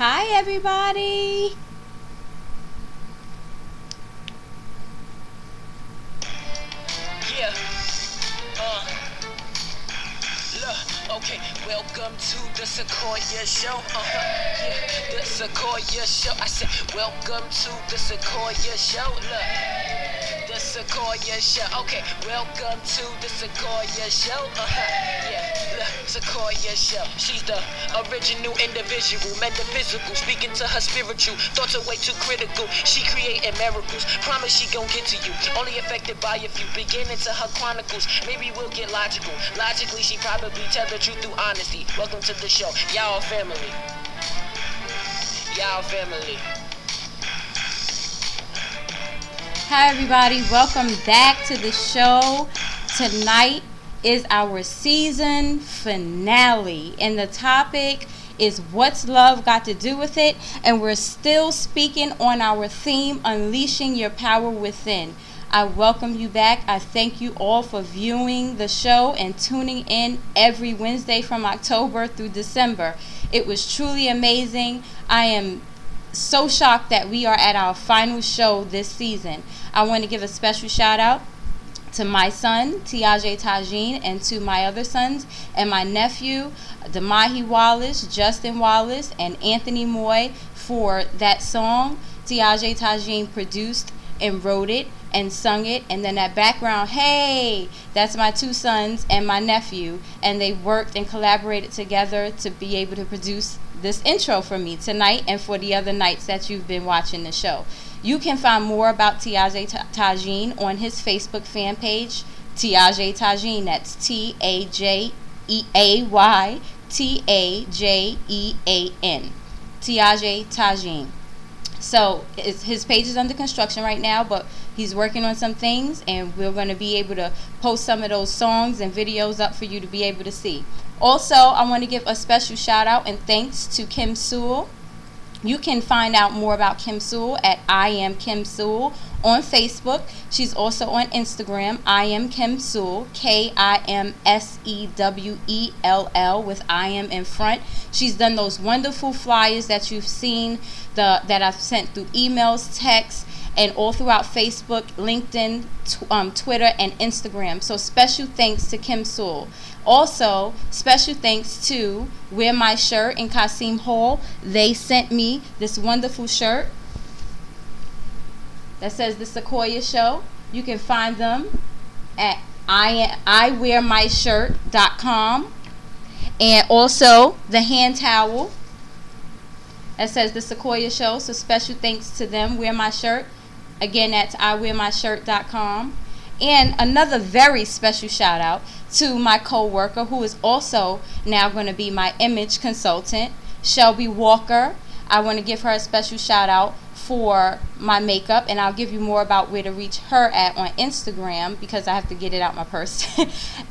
Hi, everybody. Yeah. Look, okay, welcome to the Sequoya show. Yeah, the Sequoya show. I said, welcome to the Sequoya show. Look, the Sequoya show. Okay, welcome to the Sequoya show. Yeah, look, Sequoia show. She's the original individual, metaphysical, speaking to her spiritual. Thoughts are way too critical. She creating miracles. Promise she gon' get to you. Only affected by a few. Beginning to her chronicles. Maybe we'll get logical. Logically, she probably tell the truth through honesty. Welcome to the show. Y'all family. Y'all family. Hi, everybody. Welcome back to the show. Tonight is our season finale, and the topic is what's love got to do with it, and we're still speaking on our theme, unleashing your power within. I welcome you back. I thank you all for viewing the show and tuning in every Wednesday from October through December. It was truly amazing. I am so shocked that we are at our final show this season. I want to give a special shout out to my son, Tiaje Tajin, and to my other sons and my nephew, Demahi Wallace, Justin Wallace, and Anthony Moy for that song. Tiaje Tajin produced and wrote it and sung it, and then that background, hey, that's my two sons and my nephew, and they worked and collaborated together to be able to produce this intro for me tonight and for the other nights that you've been watching the show. You can find more about Tiaje Tajin on his Facebook fan page, Tiaje Tajin. That's Tajeayytajean. Tiaje Tajin. So his page is under construction right now, but he's working on some things, and we're going to be able to post some of those songs and videos up for you to be able to see. Also, I want to give a special shout out and thanks to Kim Sewell. You can find out more about Kim Sewell at I Am Kim Sewell on Facebook. She's also on Instagram, I Am Kim Sewell, KIMSEWELL, with I Am in front. She's done those wonderful flyers that you've seen, that I've sent through emails, texts, and all throughout Facebook, LinkedIn, Twitter, and Instagram. So special thanks to Kim Sewell. Also, special thanks to Wear My Shirt in Kasim Hall. They sent me this wonderful shirt that says The Sequoia Show. You can find them at iwearmyshirt.com. And also the hand towel that says The Sequoia Show. So special thanks to them. Wear My Shirt. Again, that's iwearmyshirt.com. And another very special shout out to my co-worker, who is also now going to be my image consultant, Shelby Walker. I want to give her a special shout out for my makeup, and I'll give you more about where to reach her at on Instagram because I have to get it out my purse.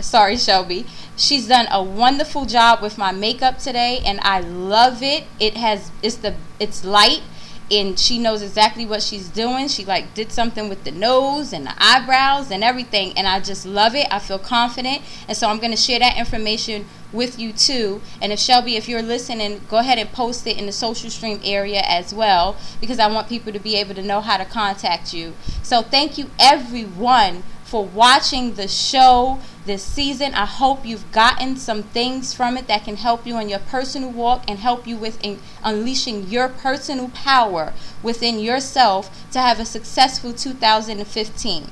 Sorry, Shelby. She's done a wonderful job with my makeup today, and I love it. It's light, and she knows exactly what she's doing. She did something with the nose and the eyebrows and everything, and I just love it. I feel confident, and so I'm going to share that information with you too. And if Shelby, if you're listening, go ahead and post it in the social stream area as well, because I want people to be able to know how to contact you. So thank you everyone for watching the show this season. I hope you've gotten some things from it that can help you on your personal walk and help you with unleashing your personal power within yourself to have a successful 2015.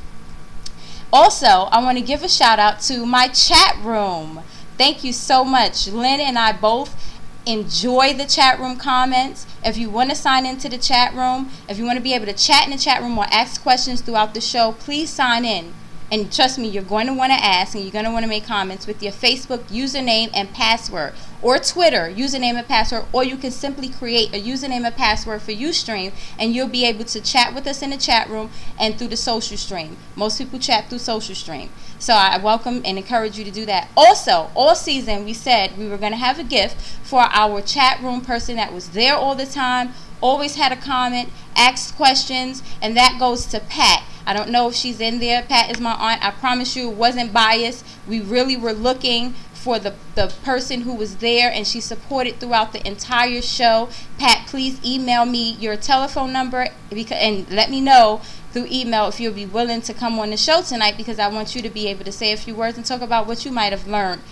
Also, I want to give a shout out to my chat room. Thank you so much. Lynn and I both enjoy the chat room comments. If you want to sign into the chat room, if you want to be able to chat in the chat room or ask questions throughout the show, please sign in. And trust me, you're going to want to ask and you're going to want to make comments with your Facebook username and password, or Twitter username and password, or you can simply create a username and password for Ustream, and you'll be able to chat with us in the chat room and through the social stream. Most people chat through social stream. So I welcome and encourage you to do that. Also, all season we said we were going to have a gift for our chat room person that was there all the time, always had a comment, asked questions, and that goes to Pat. I don't know if she's in there. Pat is my aunt. I promise you it wasn't biased. We really were looking for the person who was there and she supported throughout the entire show. Pat, please email me your telephone number and let me know through email if you'll be willing to come on the show tonight, because I want you to be able to say a few words and talk about what you might have learned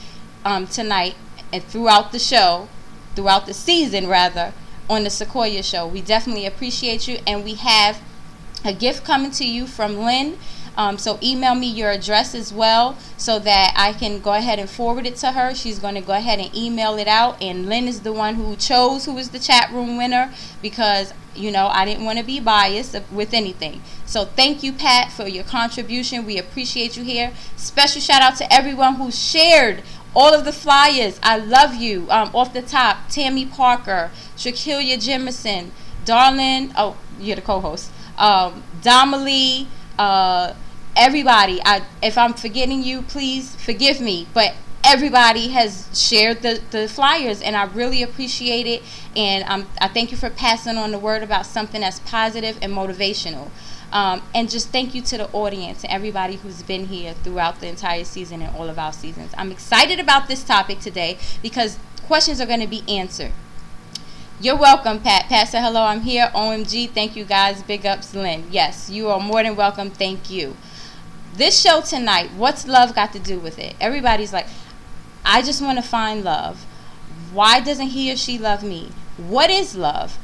tonight and throughout the show, throughout the season rather, on the Sequoia show. We definitely appreciate you, and we have a gift coming to you from Lynn. So email me your address as well so that I can go ahead and forward it to her. She's going to go ahead and email it out. And Lynn is the one who chose who was the chat room winner, because, you know, I didn't want to be biased with anything. So thank you, Pat, for your contribution. We appreciate you here. Special shout out to everyone who shared all of the flyers. I love you. Off the top, Tammy Parker, Shaquilia Jemison, Darlene, oh, you're the co-host, Domalee, everybody. If I'm forgetting you, please forgive me, but everybody has shared the flyers, and I really appreciate it. And I thank you for passing on the word about something that's positive and motivational. And just thank you to the audience and everybody who's been here throughout the entire season and all of our seasons. I'm excited about this topic today because questions are going to be answered. You're welcome, Pat. Pat said hello, I'm here. OMG, thank you guys. Big ups, Lynn. Yes, you are more than welcome. Thank you. This show tonight, what's love got to do with it? Everybody's like, I just want to find love. Why doesn't he or she love me? What is love?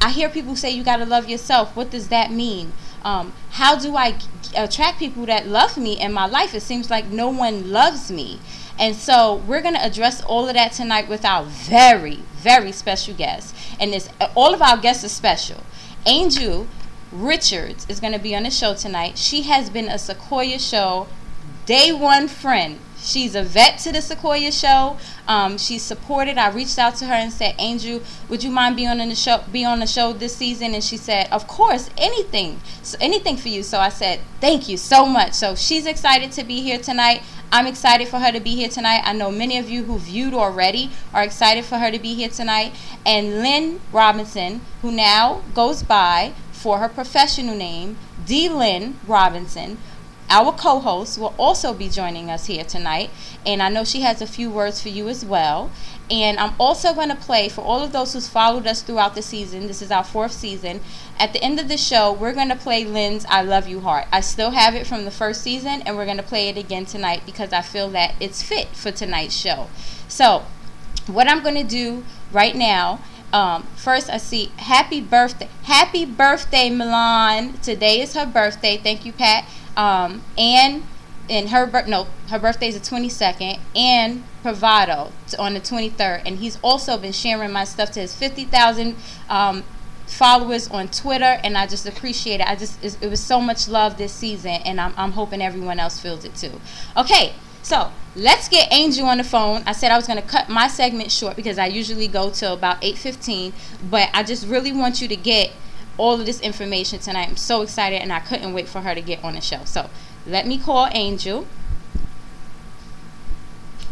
I hear people say you got to love yourself. What does that mean? How do I attract people that love me in my life? It seems like no one loves me. And so we're going to address all of that tonight with our very, very special guest. And all of our guests are special. Angel Richards is going to be on the show tonight. She has been a Sequoia show day one friend. She's a vet to the Sequoia show. She's supported. I reached out to her and said, Angel, would you mind being on the show this season? And she said, of course, anything for you. So I said, thank you so much. So she's excited to be here tonight. I'm excited for her to be here tonight. I know many of you who viewed already are excited for her to be here tonight. And Lynn Robinson, who now goes by, for her professional name, D. Lynn Robinson, our co-host, will also be joining us here tonight. And I know she has a few words for you as well. And I'm also going to play, for all of those who's followed us throughout the season, this is our 4th season, at the end of the show, we're going to play Lynn's I Love You Heart. I still have it from the 1st season, and we're going to play it again tonight because I feel that it's fit for tonight's show. So what I'm going to do right now, first I see happy birthday Milan. Today is her birthday. Thank you, Pat. And her birthday is the 22nd, and Pravado on the 23rd, and he's also been sharing my stuff to his 50,000 followers on Twitter, and I just appreciate it. It was so much love this season, and I'm hoping everyone else feels it too. Okay, so let's get Angel on the phone. I said I was going to cut my segment short because I usually go till about 8:15, but I just really want you to get all of this information tonight. I'm so excited, and I couldn't wait for her to get on the show. So let me call Angel.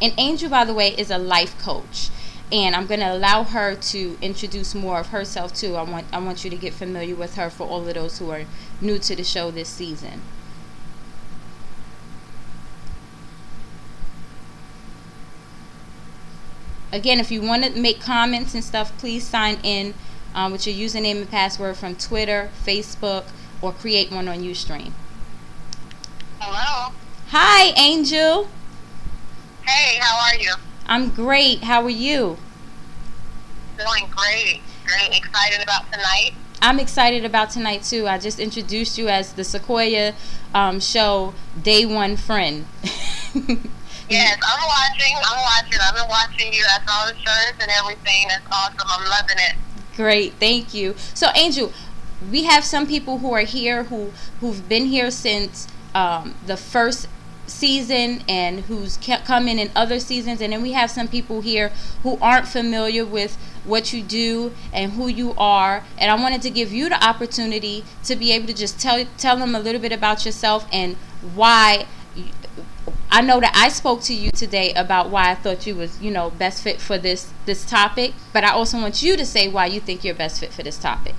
And Angel, by the way, is a life coach, and I'm going to allow her to introduce more of herself too. I want you to get familiar with her for all of those who are new to the show this season. Again, if you want to make comments and stuff, please sign in with your username and password from Twitter, Facebook, or create one on Ustream. Hello. Hi, Angel. Hey, how are you? I'm great. How are you? Doing great. Great. Excited about tonight? I'm excited about tonight, too. I just introduced you as the Sequoia show day one friend. Yes, I'm watching. I've been watching you. I saw the shirts and everything. That's awesome. I'm loving it. Great. Thank you. So, Angel, we have some people who are here who've been here since the 1st season and who's come in other seasons, and then we have some people here who aren't familiar with what you do and who you are, and I wanted to give you the opportunity to be able to just tell them a little bit about yourself and why. I know that I spoke to you today about why I thought you was, best fit for this topic, but I also want you to say why you think you're best fit for this topic.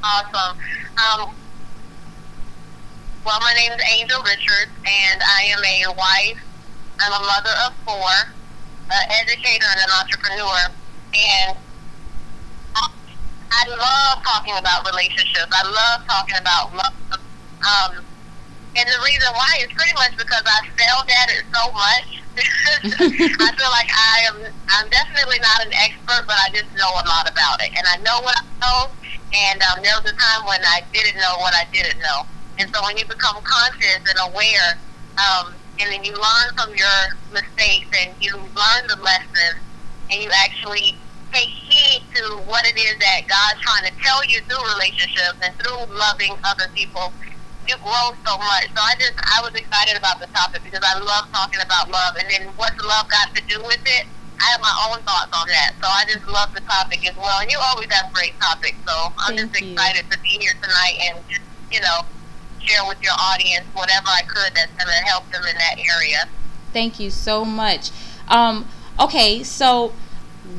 Awesome. Well, my name is Angel Richards, and I am a wife. I'm a mother of 4, an educator, and an entrepreneur. And I love talking about relationships. I love talking about love. And the reason why is pretty much because I failed at it so much. I feel like I'm definitely not an expert, but I just know a lot about it. And I know what I know, and there was a time when I didn't know what I didn't know. And so when you become conscious and aware, and then you learn from your mistakes and you learn the lessons, and you actually take heed to what it is that God's trying to tell you through relationships and through loving other people, you grow so much. So I was excited about the topic because I love talking about love. And then what's love got to do with it? I have my own thoughts on that. So I just love the topic as well. And you always have great topics. So I'm just excited to be here tonight and just, share with your audience whatever I could that's going to help them in that area. Thank you so much. Okay, so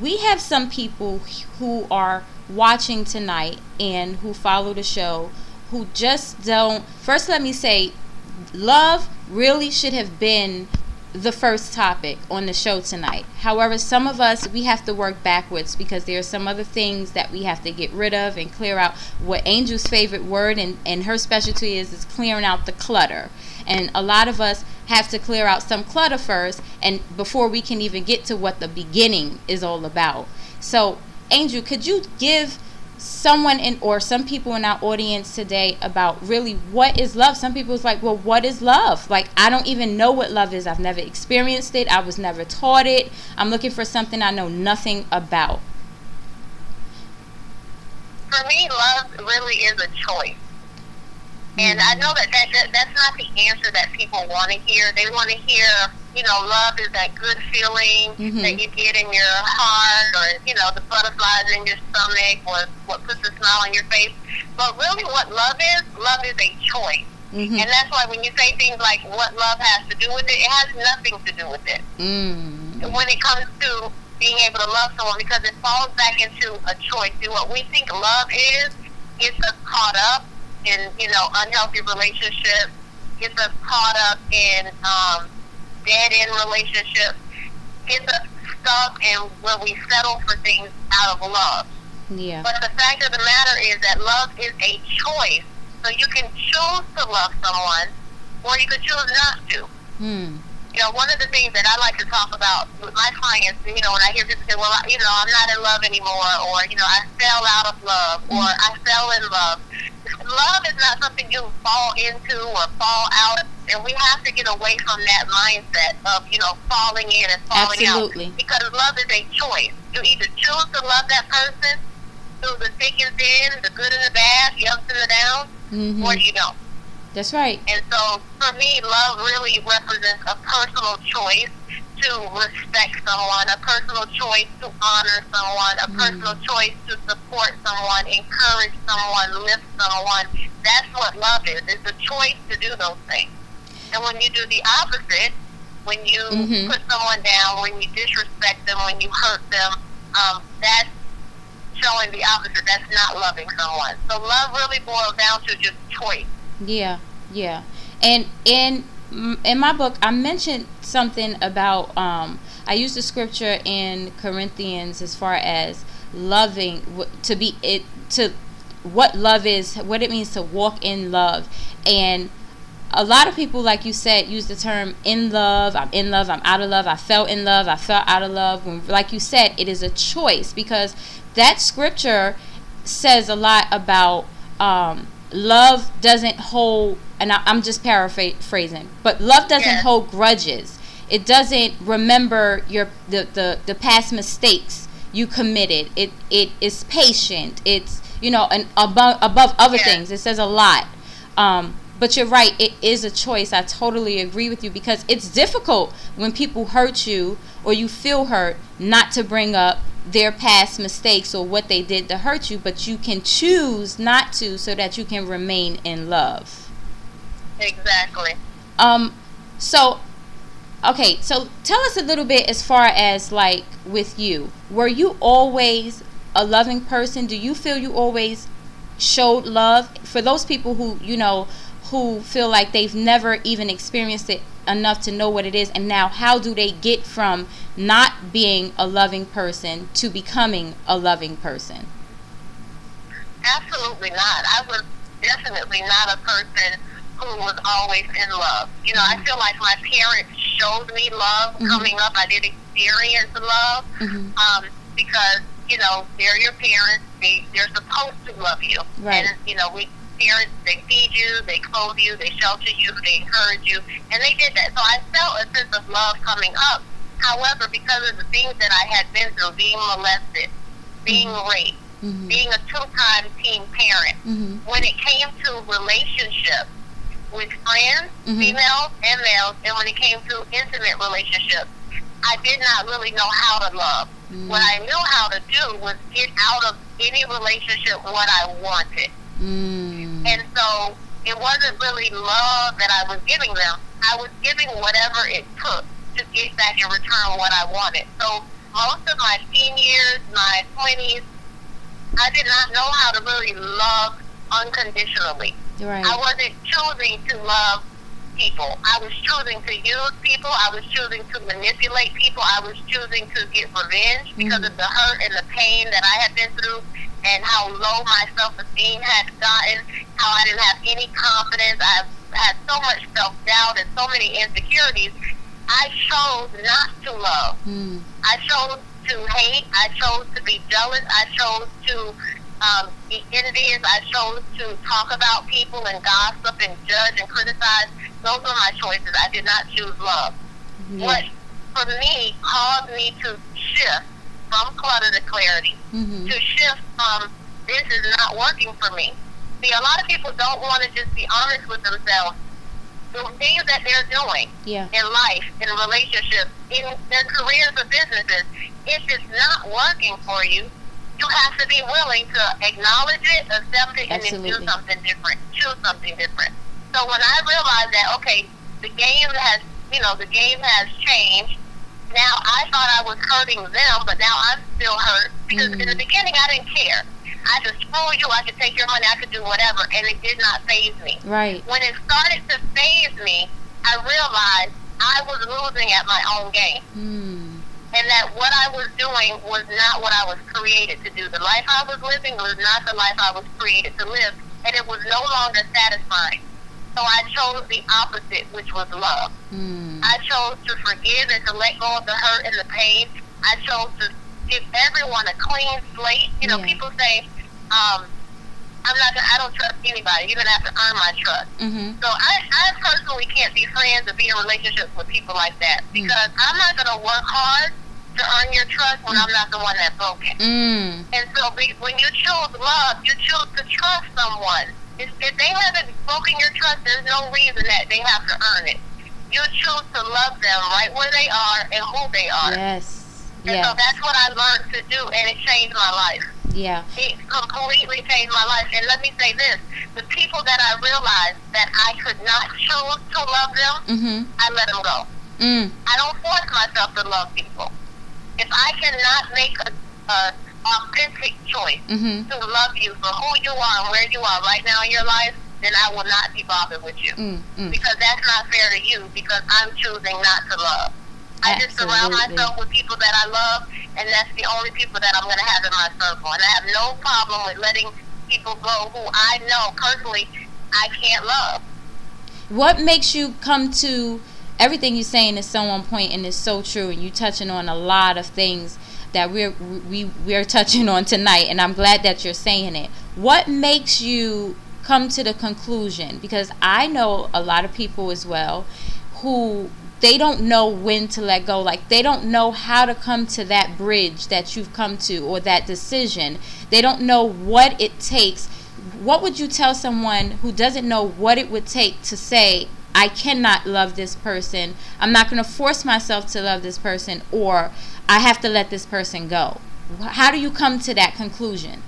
we have some people who are watching tonight and who follow the show who just don't. First, let me say, love really should have been the first topic on the show tonight. However, some of us, we have to work backwards because there are some other things that we have to get rid of and clear out. What Angel's favorite word and her specialty is clearing out the clutter. And a lot of us have to clear out some clutter first, and before we can even get to what the beginning is all about. So, Angel, could you give someone or some people in our audience today about really what is love? Some people's like, well, what is love? Like, I don't even know what love is. I've never experienced it. I was never taught it. I'm looking for something I know nothing about. For me, love really is a choice. And I know that's not the answer that people want to hear. They want to hear, love is that good feeling that you get in your heart, or, the butterflies in your stomach, or what puts a smile on your face. But really what love is a choice. And that's why when you say things like what love has to do with it, it has nothing to do with it. When it comes to being able to love someone, because it falls back into a choice. See, what we think love is, gets us caught up in, unhealthy relationships, gets us caught up in dead-end relationships, gets us stuck in where we settle for things out of love. Yeah. But the fact of the matter is that love is a choice. So you can choose to love someone, or you can choose not to. One of the things that I like to talk about with my clients, when I hear people say, well, I'm not in love anymore, or, I fell out of love, or I fell in love. Love is not something you fall into or fall out of, and we have to get away from that mindset of, falling in and falling out. Because love is a choice. You either choose to love that person through the thick and thin, the good and the bad, the ups and the downs, or you don't. That's right. And so, for me, love really represents a personal choice to respect someone, a personal choice to honor someone, a personal choice to support someone, encourage someone, lift someone. That's what love is. It's a choice to do those things. And when you do the opposite, when you put someone down, when you disrespect them, when you hurt them, that's showing the opposite. That's not loving someone. So love really boils down to just choice. Yeah. And in my book, I mentioned something about, I used the scripture in Corinthians as far as loving, what love is, what it means to walk in love. And a lot of people, like you said, use the term in love, I'm out of love, I fell in love, I fell out of love. When, like you said, it is a choice, because that scripture says a lot about love doesn't hold, and I'm just paraphrasing, but love doesn't hold grudges. It doesn't remember the past mistakes you committed. It is patient. It's, and above other things. It says a lot. But you're right, it is a choice. I totally agree with you, because it's difficult when people hurt you or you feel hurt not to bring up their past mistakes or what they did to hurt you, but you can choose not to so that you can remain in love. Exactly. So tell us a little bit as far as, like, with you. Were you always a loving person? Do you feel you always showed love? For those people who, who feel like they've never even experienced it enough to know what it is, and now how do they get from not being a loving person to becoming a loving person? Absolutely not. I was definitely not a person who was always in love. You know, I feel like my parents showed me love coming up. I did experience love because, you know, they're your parents. They're supposed to love you. Right. And, you know, parents, they feed you, they clothe you, they shelter you, they encourage you, and they did that. So I felt a sense of love coming up. However, because of the things that I had been through, being molested, being raped, being a two-time teen parent, when it came to relationships with friends, females and males, and when it came to intimate relationships, I did not really know how to love. What I knew how to do was get out of any relationship what I wanted. And so it wasn't really love that I was giving them. I was giving whatever it took to get back in return what I wanted. So most of my teen years, my 20s, I did not know how to really love unconditionally. Right. I wasn't choosing to love people. I was choosing to use people. I was choosing to manipulate people. I was choosing to get revenge because of the hurt and the pain that I had been through, and how low my self-esteem had gotten, how I didn't have any confidence. I had so much self-doubt and so many insecurities. I chose not to love. I chose to hate. I chose to be jealous. I chose to be envious. I chose to talk about people and gossip and judge and criticize. Those were my choices. I did not choose love. What, for me, caused me to shift from clutter to clarity, to shift from this is not working for me. See, a lot of people don't want to just be honest with themselves. The things that they're doing in life, in relationships, in their careers or businesses, if it's not working for you, you have to be willing to acknowledge it, accept it, and then do something different, choose something different. So when I realized that, okay, the game has changed. Now I thought I was hurting them, but now I'm still hurt because in the beginning I didn't care. I could screw you, I could take your money, I could do whatever, and it did not faze me. Right. When it started to faze me, I realized I was losing at my own game. And that what I was doing was not what I was created to do. The life I was living was not the life I was created to live, and it was no longer satisfying. So I chose the opposite, which was love. I chose to forgive and to let go of the hurt and the pain. I chose to give everyone a clean slate. You know, people say, I don't trust anybody. You're going to have to earn my trust. So I personally can't be friends or be in relationships with people like that, because I'm not going to work hard to earn your trust when I'm not the one that broke it. And so when you choose love, you choose to trust someone. If they haven't broken your trust, there's no reason that they have to earn it. You choose to love them right where they are and who they are. Yes. And so that's what I learned to do, and it changed my life. Yeah. It completely changed my life. And let me say this, the people that I realized that I could not choose to love them, I let them go. I don't force myself to love people. If I cannot make a authentic choice to love you for who you are and where you are right now in your life, then I will not be bothered with you. Because that's not fair to you, because I'm choosing not to love. I just surround myself with people that I love, and that's the only people that I'm going to have in my circle. And I have no problem with letting people go who I know personally I can't love. What makes you come to, everything you're saying is so on point and is so true, and you're touching on a lot of things that we're touching on tonight, and I'm glad that you're saying it. What makes you come to the conclusion, because I know a lot of people as well who they don't know when to let go, like they don't know how to come to that bridge that you've come to, or that decision. They don't know what it takes. What would you tell someone who doesn't know what it would take to say, I cannot love this person, I'm not going to force myself to love this person, or I have to let this person go? How do you come to that conclusion?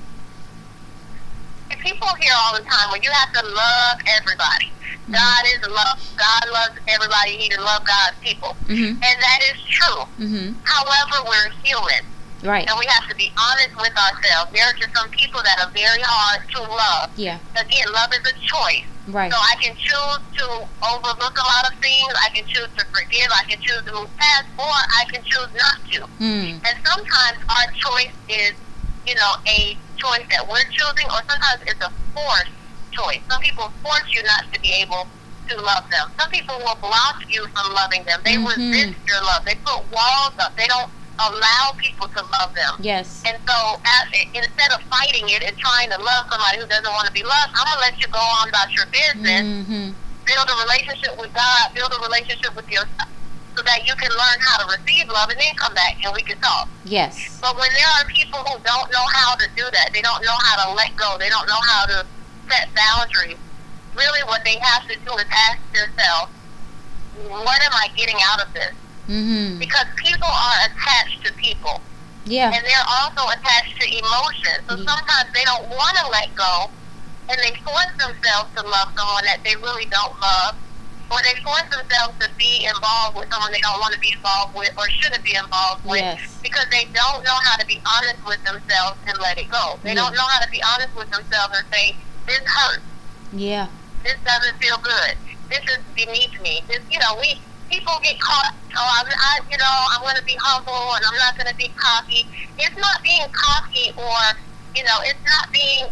People hear all the time, well, you have to love everybody. God is love. God loves everybody. You need to love God's people. And that is true. However, we're human. Right. And we have to be honest with ourselves. There are just some people that are very hard to love. Yeah. Again, love is a choice. Right. So I can choose to overlook a lot of things. I can choose to forgive. I can choose to move past, or I can choose not to. And sometimes our choice is, you know, a choice that we're choosing, or sometimes it's a forced choice. Some people force you not to be able to love them. Some people will block you from loving them. They resist your love. They put walls up. They don't allow people to love them. Yes. And so instead of fighting it and trying to love somebody who doesn't want to be loved, I'm going to let you go on about your business, build a relationship with God, build a relationship with yourself, so that you can learn how to receive love and then come back and we can talk. Yes. But when there are people who don't know how to do that, they don't know how to let go, they don't know how to set boundaries, really what they have to do is ask themselves, what am I getting out of this? Because people are attached to people. Yeah. And they're also attached to emotions. So sometimes they don't want to let go, and they force themselves to love someone that they really don't love, or they force themselves to be involved with someone they don't want to be involved with or shouldn't be involved with, because they don't know how to be honest with themselves and let it go. They don't know how to be honest with themselves and say, this hurts. Yeah. This doesn't feel good. This is beneath me. This, you know, people get caught. Oh, I'm going to be humble and I'm not going to be cocky. It's not being cocky, or, you know, it's not being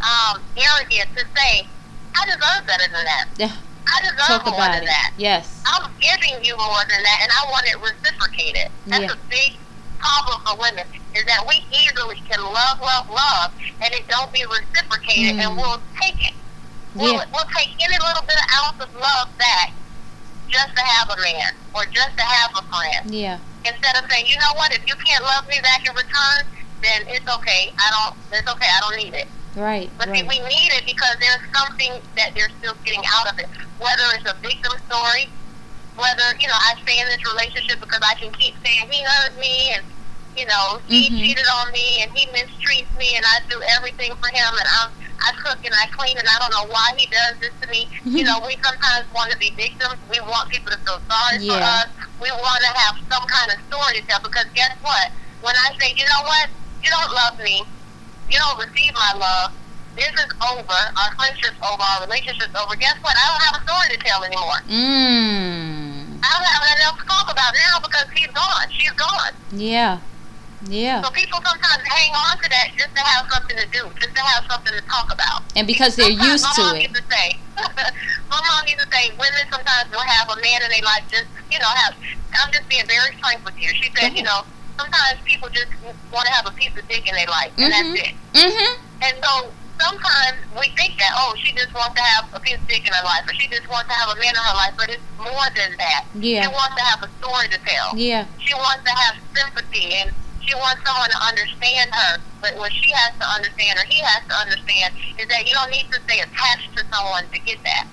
arrogant to say, I deserve better than that. Yeah. I deserve more than that. Yes. I'm giving you more than that, and I want it reciprocated. That's a big problem for women, is that we easily can love, and it don't be reciprocated, and we'll take it. We'll take any little bit of ounce of love back just to have a man or just to have a friend. Yeah. Instead of saying, you know what, if you can't love me back in return, then it's okay. I don't need it. Right. But see, we need it because there's something that they're still getting out of it. Whether it's a victim story, whether, you know, I stay in this relationship because I can keep saying he hurt me, and, you know, he cheated on me, and he mistreats me, and I do everything for him, and I cook and I clean, and I don't know why he does this to me. You know, we sometimes want to be victims. We want people to feel sorry for us. We want to have some kind of story to tell, because guess what? When I say, you know what, you don't love me, you don't receive my love, this is over, our friendship's over, our relationship's over, guess what? I don't have a story to tell anymore. I don't have nothing else to talk about now because he's gone. She's gone. Yeah. Yeah. So people sometimes hang on to that just to have something to do, just to have something to talk about. And because they're used to it. My mom used to say, women sometimes will have a man in their life just, you know, I'm just being very frank with you. She said, you know, sometimes people just want to have a piece of dick in their life, and that's it. And so sometimes we think that, oh, she just wants to have a piece of dick in her life, or she just wants to have a man in her life, but it's more than that. Yeah. She wants to have a story to tell. Yeah. She wants to have sympathy, and she wants someone to understand her. But what she has to understand, or he has to understand, is that you don't need to stay attached to someone to get that.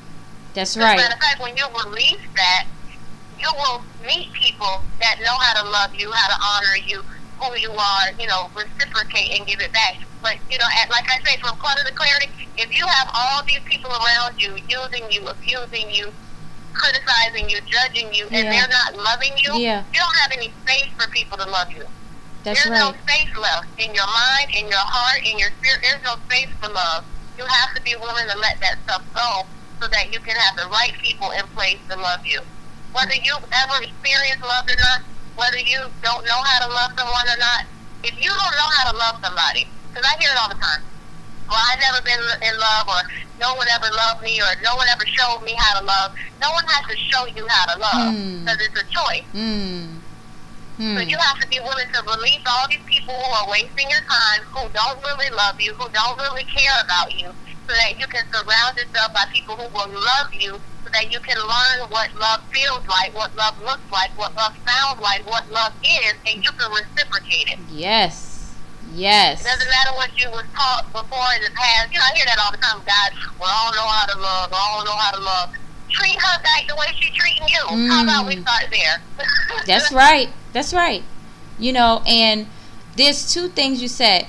That's right. As a matter of fact, when you release that, you will meet people that know how to love you, how to honor you, who you are, you know, reciprocate and give it back. But, you know, like I say, from clutter to clarity, if you have all these people around you using you, abusing you, criticizing you, judging you, and they're not loving you, you don't have any space for people to love you. There's no space left in your mind, in your heart, in your spirit. There's no space for love. You have to be willing to let that stuff go so that you can have the right people in place to love you. Whether you ever experience love or not, whether you don't know how to love someone or not, if you don't know how to love somebody, because I hear it all the time, well, I've never been in love, or no one ever loved me, or no one ever showed me how to love. No one has to show you how to love, because it's a choice. So you have to be willing to release all these people who are wasting your time, who don't really love you, who don't really care about you, so that you can surround yourself by people who will love you, so that you can learn what love feels like, what love looks like, what love sounds like, what love is, and you can reciprocate it. Yes. Yes. It doesn't matter what you was taught before in the past. You know, I hear that all the time. Guys, well, I don't know how to love. I don't know how to love. Treat her back the way she's treating you. How about we start there? That's right. That's right. You know, and there's two things you said.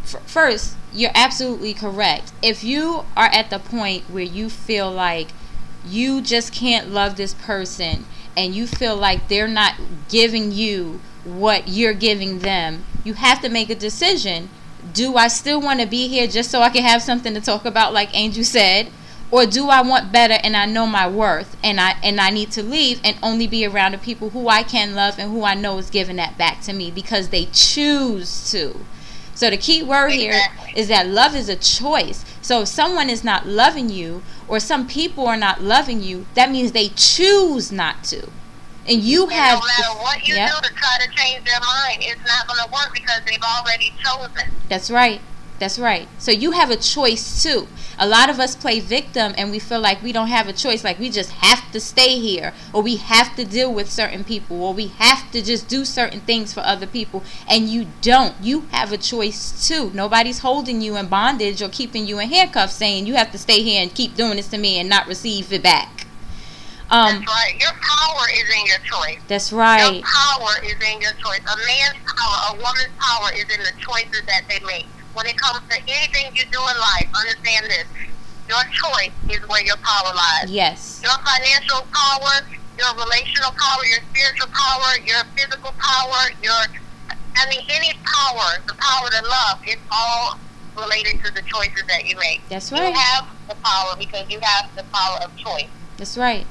First, you're absolutely correct. If you are at the point where you feel like you just can't love this person, and you feel like they're not giving you what you're giving them, you have to make a decision. Do I still want to be here just so I can have something to talk about, like Angel said? Or do I want better and I know my worth and I need to leave and only be around the people who I can love and who I know is giving that back to me because they choose to. So the key word here is that love is a choice. So if someone is not loving you or some people are not loving you, that means they choose not to. And you have no matter what you do to try to change their mind, it's not going to work because they've already chosen. That's right. That's right. So you have a choice too. A lot of us play victim and we feel like we don't have a choice, like we just have to stay here, or we have to deal with certain people, or we have to just do certain things for other people. And you don't. You have a choice too. Nobody's holding you in bondage or keeping you in handcuffs saying you have to stay here and keep doing this to me and not receive it back. That's right. Your power is in your choice. That's right. Your power is in your choice. A man's power, a woman's power is in the choices that they make. When it comes to anything you do in life, understand this. Your choice is where your power lies. Yes. Your financial power, your relational power, your spiritual power, your physical power, any power, the power to love, it's all related to the choices that you make. That's right. You have the power because you have the power of choice. That's right.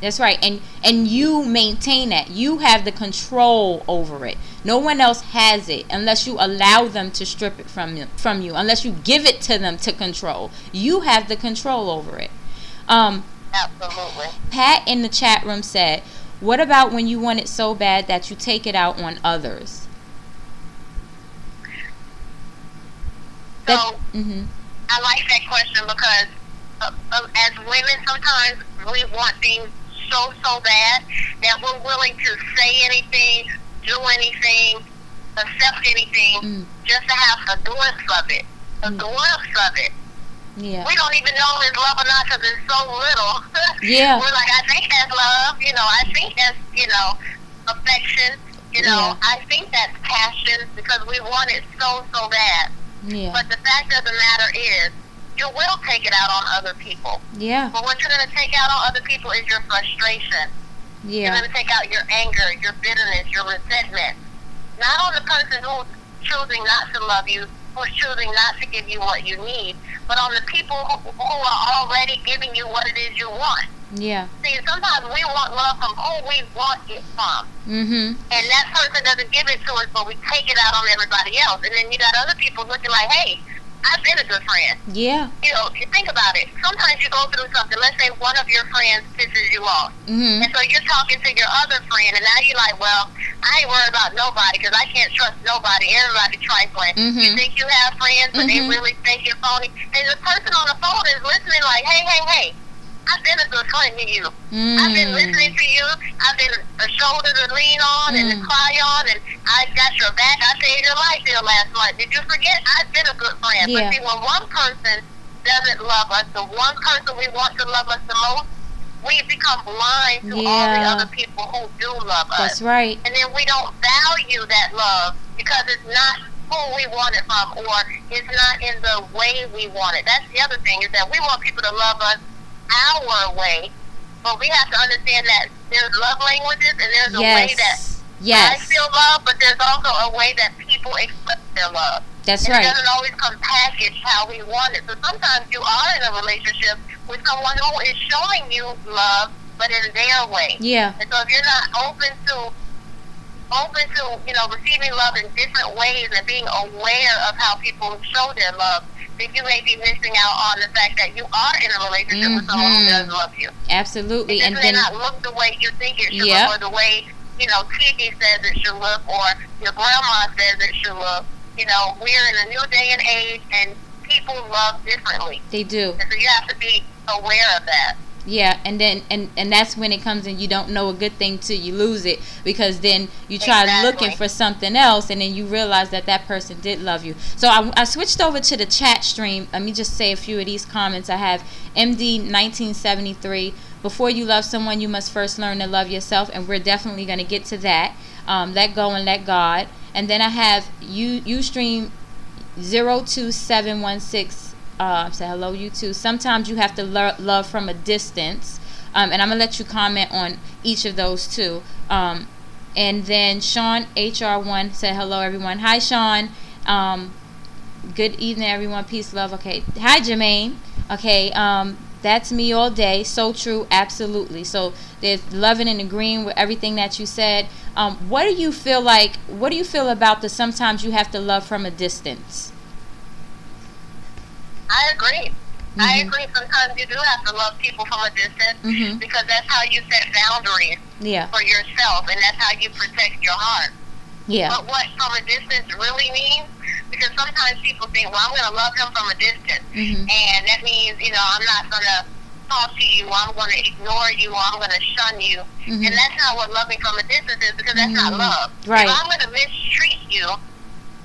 That's right. And you maintain that. You have the control over it. No one else has it unless you allow them to strip it from you. Unless you give it to them to control. You have the control over it. Absolutely. Pat in the chat room said, what about when you want it so bad that you take it out on others? So, I like that question because as women, sometimes we want things so bad that we're willing to say anything, do anything, accept anything, just to have a glimpse of it. A glimpse of it. Yeah. We don't even know it's love or not because it's so little. Yeah. We're like, I think that's love. I think that's, affection. I think that's passion because we want it so bad. Yeah. But the fact of the matter is, you will take it out on other people. Yeah. But what you're going to take out on other people is your frustration. Yeah. You're going to take out your anger, your bitterness, your resentment. Not on the person who's choosing not to love you, who's choosing not to give you what you need, but on the people who are already giving you what it is you want. Yeah. See, sometimes we want love from who we want it from. And that person doesn't give it to us, but we take it out on everybody else. And then you got other people looking like, hey, I've been a good friend. Yeah. You think about it. Sometimes you go through something. Let's say one of your friends pisses you off. And so you're talking to your other friend, and now you're like, well, I ain't worried about nobody because I can't trust nobody. Everybody trifling. You think you have friends, but they really think you're phony. And the person on the phone is listening like, hey, I've been a good friend to you. I've been listening to you. I've been a shoulder to lean on and to cry on, and I got your back. I saved your life here last month. Did you forget? I've been a good friend. Yeah. But see, when one person doesn't love us, the one person we want to love us the most, we become blind to all the other people who do love us. That's right. And then we don't value that love because it's not who we want it from, or it's not in the way we want it. That's the other thing, is that we want people to love us our way, but we have to understand that there's love languages and there's a way that I feel love, but there's also a way that people express their love. That's and right. It doesn't always come packaged how we want it. So sometimes you are in a relationship with someone who is showing you love, but in their way. Yeah. And so if you're not open to receiving love in different ways and being aware of how people show their love, then you may be missing out on the fact that you are in a relationship with someone who does love you. Absolutely. And then not look the way you think it should look, or the way, TV says it should look, or your grandma says it should look. We're in a new day and age, and people love differently. They do. And so you have to be aware of that. Yeah, and then and that's when it comes in. You don't know a good thing till you lose it, because then you try looking for something else, and then you realize that person did love you. So I switched over to the chat stream. Let me just say a few of these comments. I have MD 1973. Before you love someone, you must first learn to love yourself, and we're definitely going to get to that. Let go and let God. And then I have Ustream 02716. Say hello, you too. Sometimes you have to love from a distance, and I'm gonna let you comment on each of those too. And then Sean HR1 said hello, everyone. Hi, Sean. Good evening, everyone. Peace, love. Okay. Hi, Jermaine. Okay. That's me all day. So true. Absolutely. So there's loving and agreeing with everything that you said. What do you feel like? What do you feel about the sometimes you have to love from a distance? I agree. I agree. Sometimes you do have to love people from a distance because that's how you set boundaries for yourself, and that's how you protect your heart. Yeah. But what from a distance really means, because sometimes people think, well, I'm going to love him from a distance, and that means, you know, I'm not going to talk to you, or I'm going to ignore you, or I'm going to shun you. And that's not what loving from a distance is, because that's not love. Right. If I'm going to mistreat you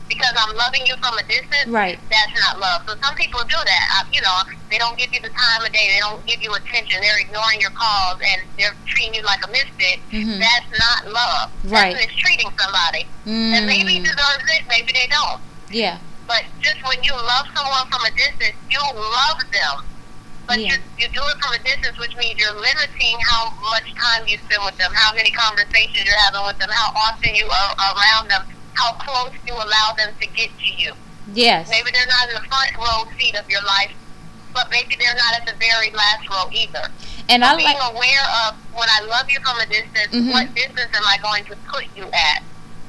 because I'm loving you from a distance, that's not love. So some people do that. You know, they don't give you the time of day, they don't give you attention, they're ignoring your calls, and they're treating you like a misfit. That's not love. That's mistreating somebody. And maybe deserves it, maybe they don't. Yeah. But just when you love someone from a distance, you love them. But you do it from a distance, which means you're limiting how much time you spend with them, how many conversations you're having with them, how often you are around them, how close you allow them to get to you. Yes. Maybe they're not in the front row seat of your life, but maybe they're not at the very last row either. And so being aware of, when I love you from a distance, what distance am I going to put you at?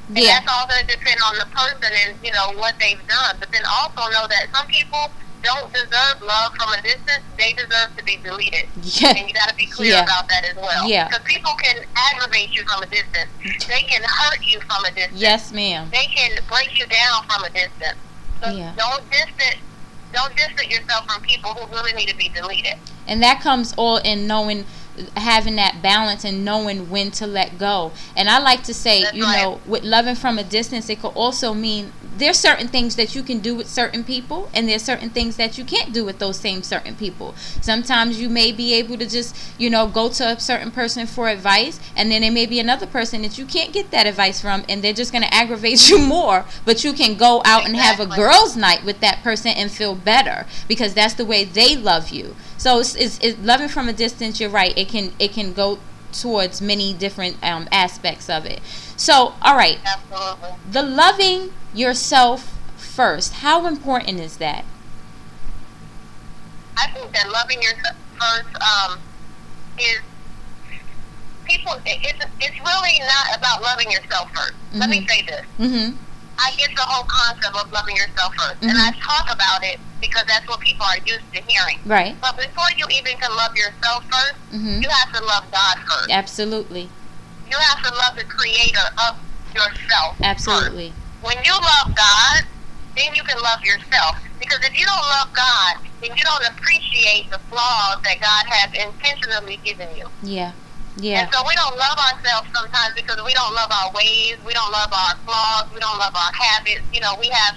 And that's all going to depend on the person and, you know, what they've done. But then also know that some people don't deserve love from a distance. They deserve to be deleted. And you got to be clear about that as well. Because people can aggravate you from a distance. They can hurt you from a distance. Yes, ma'am. They can break you down from a distance. So don't distance yourself from people who really need to be deleted. And that comes all in knowing, having that balance and knowing when to let go. And I like to say, you know, with loving from a distance, it could also mean there's certain things that you can do with certain people, and there's certain things that you can't do with those same certain people. Sometimes you may be able to just, you know, go to a certain person for advice, and then there may be another person that you can't get that advice from, and they're just going to aggravate you more. But you can go out and have a girls' night with that person and feel better, because that's the way they love you. So it's loving from a distance. You're right. It can go towards many different aspects of it. So, all right. Absolutely. The loving yourself first. How important is that? I think that loving yourself first is people. It's really not about loving yourself first. Let me say this. I get the whole concept of loving yourself first, and I talk about it because that's what people are used to hearing. Right. But before you even can love yourself first, you have to love God first. Absolutely. You have to love the creator of yourself. Absolutely. First. When you love God, then you can love yourself. Because if you don't love God, then you don't appreciate the flaws that God has intentionally given you. Yeah. Yeah. And so we don't love ourselves sometimes because we don't love our ways, we don't love our flaws, we don't love our habits. You know, we have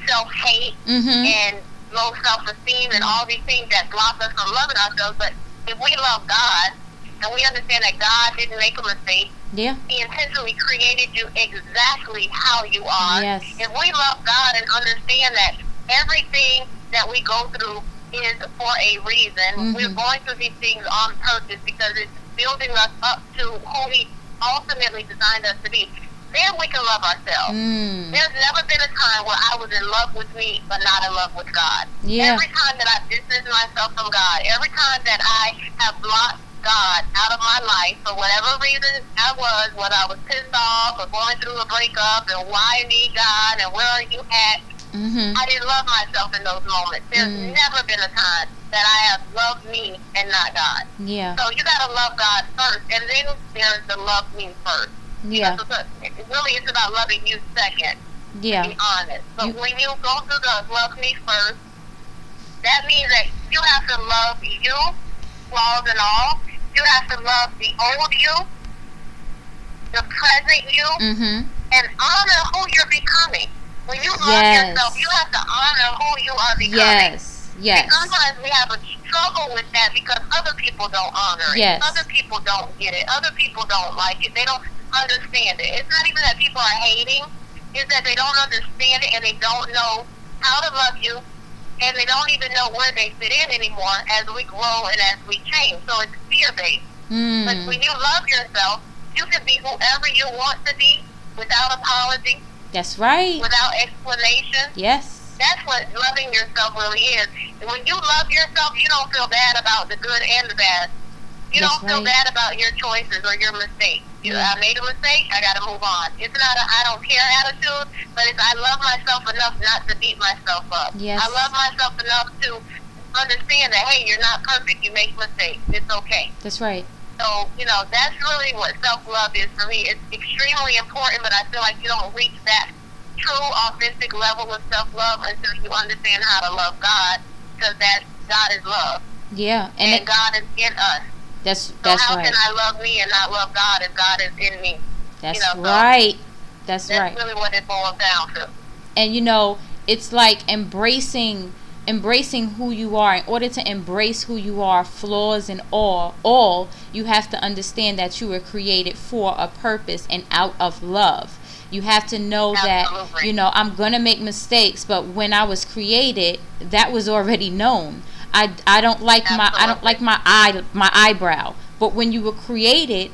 self-hate and low self-esteem and all these things that block us from loving ourselves. But if we love God and we understand that God didn't make a mistake, He intentionally created you exactly how you are. Yes. If we love God and understand that everything that we go through is for a reason, we're going through these things on purpose because it's building us up to who He ultimately designed us to be, then we can love ourselves. There's never been a time where I was in love with me but not in love with God. Every time that I've distanced myself from God, every time that I have blocked God out of my life for whatever reason I was, whether I was pissed off or going through a breakup and why I need God and where are you at, I didn't love myself in those moments. There's never been a time that I have loved me and not God. Yeah. So you gotta love God first, and then there's the love me first. Yeah. So really, it's about loving you second. Yeah. To be honest. But when you go through the love me first, that means that you have to love you, flaws and all. You have to love the old you, the present you, and honor who you're becoming. When you love yourself, you have to honor who you are becoming. Yes. And sometimes we have a struggle with that because other people don't honor it. Other people don't get it. Other people don't like it. They don't understand it. It's not even that people are hating. It's that they don't understand it and they don't know how to love you, and they don't even know where they fit in anymore as we grow and as we change. So it's fear-based. But when you love yourself, you can be whoever you want to be without apology. That's right. Without explanation. Yes. That's what loving yourself really is. And when you love yourself, you don't feel bad about the good and the bad. You That's don't feel right. bad about your choices or your mistakes. I made a mistake, I got to move on. It's not a I don't care attitude, but it's I love myself enough not to beat myself up. Yes. I love myself enough to understand that, hey, you're not perfect. You make mistakes. It's okay. That's right. So, that's really what self-love is for me. It's extremely important, but I feel like you don't reach that true, authentic level of self-love until you understand how to love God, because that God is love. Yeah. And God is in us. That's how right. can I love me and not love God if God is in me? That's right. That's right. That's really what it boils down to. And it's like embracing who you are. In order to embrace who you are, flaws and all, you have to understand that you were created for a purpose and out of love. You have to know Absolutely. that, I'm going to make mistakes, but when I was created, that was already known. I don't like my eyebrow, but when you were created,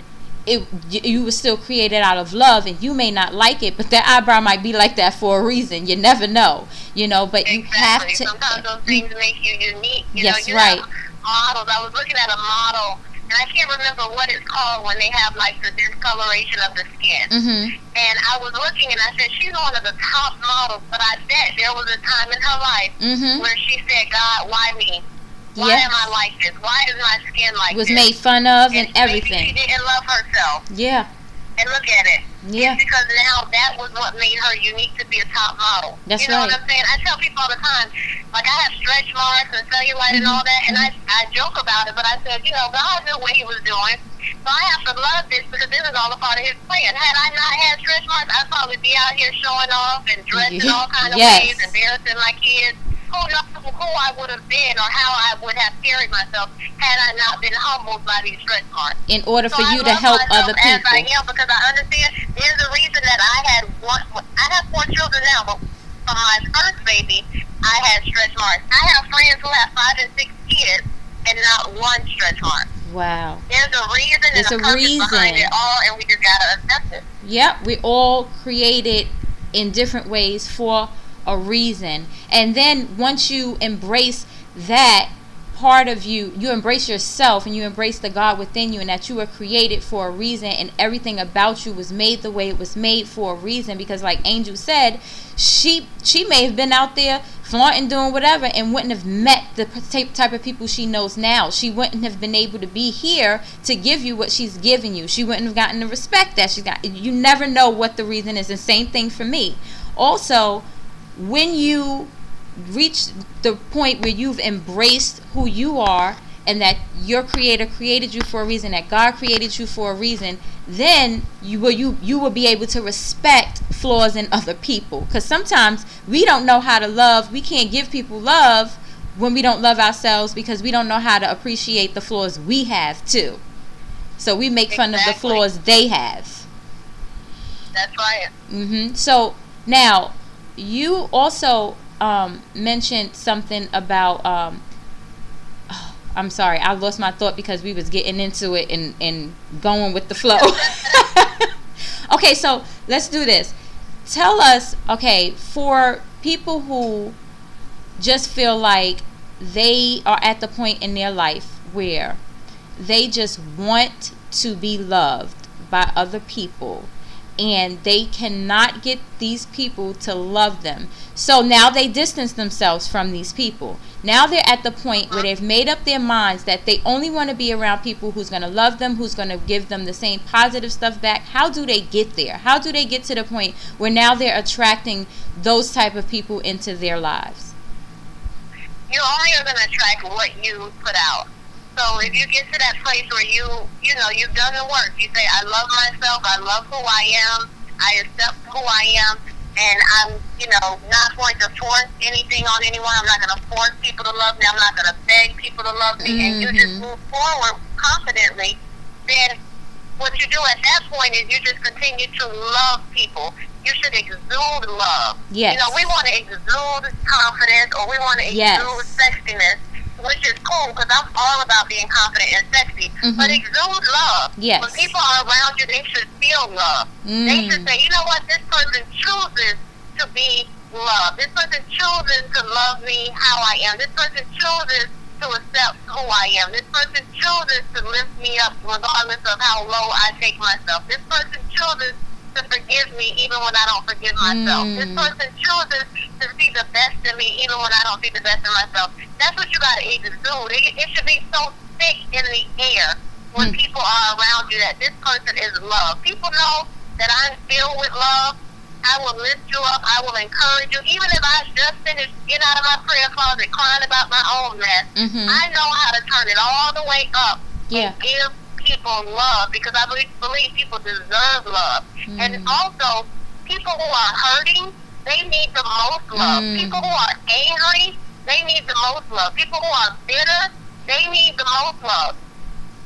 you were still created out of love, and you may not like it, but that eyebrow might be like that for a reason. You never know, but exactly. You have to. Sometimes those things make you unique. Yes, right. Models. I was looking at a model, and I can't remember what it's called when they have like the discoloration of the skin. Mm-hmm. And I was looking, and I said, she's one of the top models, but I bet there was a time in her life where she said, God, why me? Why am I like this? Why is my skin like this? Was made fun of and Maybe everything. she didn't love herself. Yeah. And look at it. Yeah. It's because now that was what made her unique to be a top model. That's you know right. what I'm saying? I tell people all the time, like I have stretch marks and cellulite and all that, and I joke about it, but I said, God knew what he was doing. So I have to love this because this is all a part of his plan. Had I not had stretch marks, I'd probably be out here showing off and dressed in all kinds of ways, embarrassing my kids. Who knows who I would have been or how I would have carried myself had I not been humbled by these stretch marks. In order for you to help other people. As I am, because I understand there's a reason that I have 4 children now, but from my first baby, I had stretch marks. I have friends who have 5 and 6 kids and not one stretch mark. Wow. There's a reason and a purpose behind it all, and we just gotta accept it. Yep, we all created in different ways for a reason. And then once you embrace that part of you, you embrace yourself and you embrace the God within you, and that you were created for a reason, and everything about you was made the way it was made for a reason. Because like Angel said, she may have been out there flaunting, doing whatever, and wouldn't have met the type of people she knows now. She wouldn't have been able to be here to give you what she's giving you. She wouldn't have gotten the respect that she's got. You never know what the reason is. And same thing for me. Also, when you reach the point where you've embraced who you are, and that your creator created you for a reason, that God created you for a reason, then you will be able to respect flaws in other people. Because sometimes we don't know how to love. We can't give people love when we don't love ourselves, because we don't know how to appreciate the flaws we have too. So we make fun of the flaws they have. That's right. So now, you also mentioned something about I'm sorry, I lost my thought because we was getting into it and going with the flow. Okay, so let's do this. Tell us, okay, for people who just feel like they are at the point in their life where they just want to be loved by other people, and they cannot get these people to love them. So now they distance themselves from these people. Now they're at the point where they've made up their minds that they only want to be around people who's going to love them, who's going to give them the same positive stuff back. How do they get there? How do they get to the point where now they're attracting those type of people into their lives? You only are going to attract what you put out. So if you get to that place where you've done the work, you say, I love myself, I love who I am, I accept who I am, and I'm, not going to force anything on anyone. I'm not going to force people to love me. I'm not going to beg people to love me. And you just move forward confidently. Then what you do at that point is you just continue to love people. You should exude love. Yes. We want to exude confidence, or we want to exude sexiness, which is cool because I'm all about being confident and sexy. But exude love. Yes. When people are around you, they should feel love. They should say, you know what, this person chooses to be love. This person chooses to love me how I am. This person chooses to accept who I am. This person chooses to lift me up regardless of how low I take myself. This person chooses to forgive me even when I don't forgive myself. This person chooses to see the best in me even when I don't see the best in myself. That's what you got to exude. It should be so thick in the air when people are around you that this person is love. People know that I'm filled with love. I will lift you up. I will encourage you. Even if I just finished getting out of my prayer closet crying about my own mess, I know how to turn it all the way up and give people love, because I believe people deserve love. And also, people who are hurting, they need the most love. People who are angry, they need the most love. People who are bitter, they need the most love.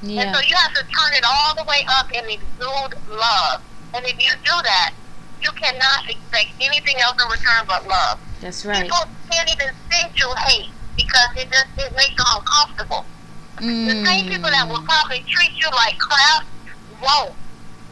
And so you have to turn it all the way up and exude love. And if you do that, you cannot expect anything else in return but love. That's right. People can't even send you hate because it makes them uncomfortable. The same people that will probably treat you like crap won't,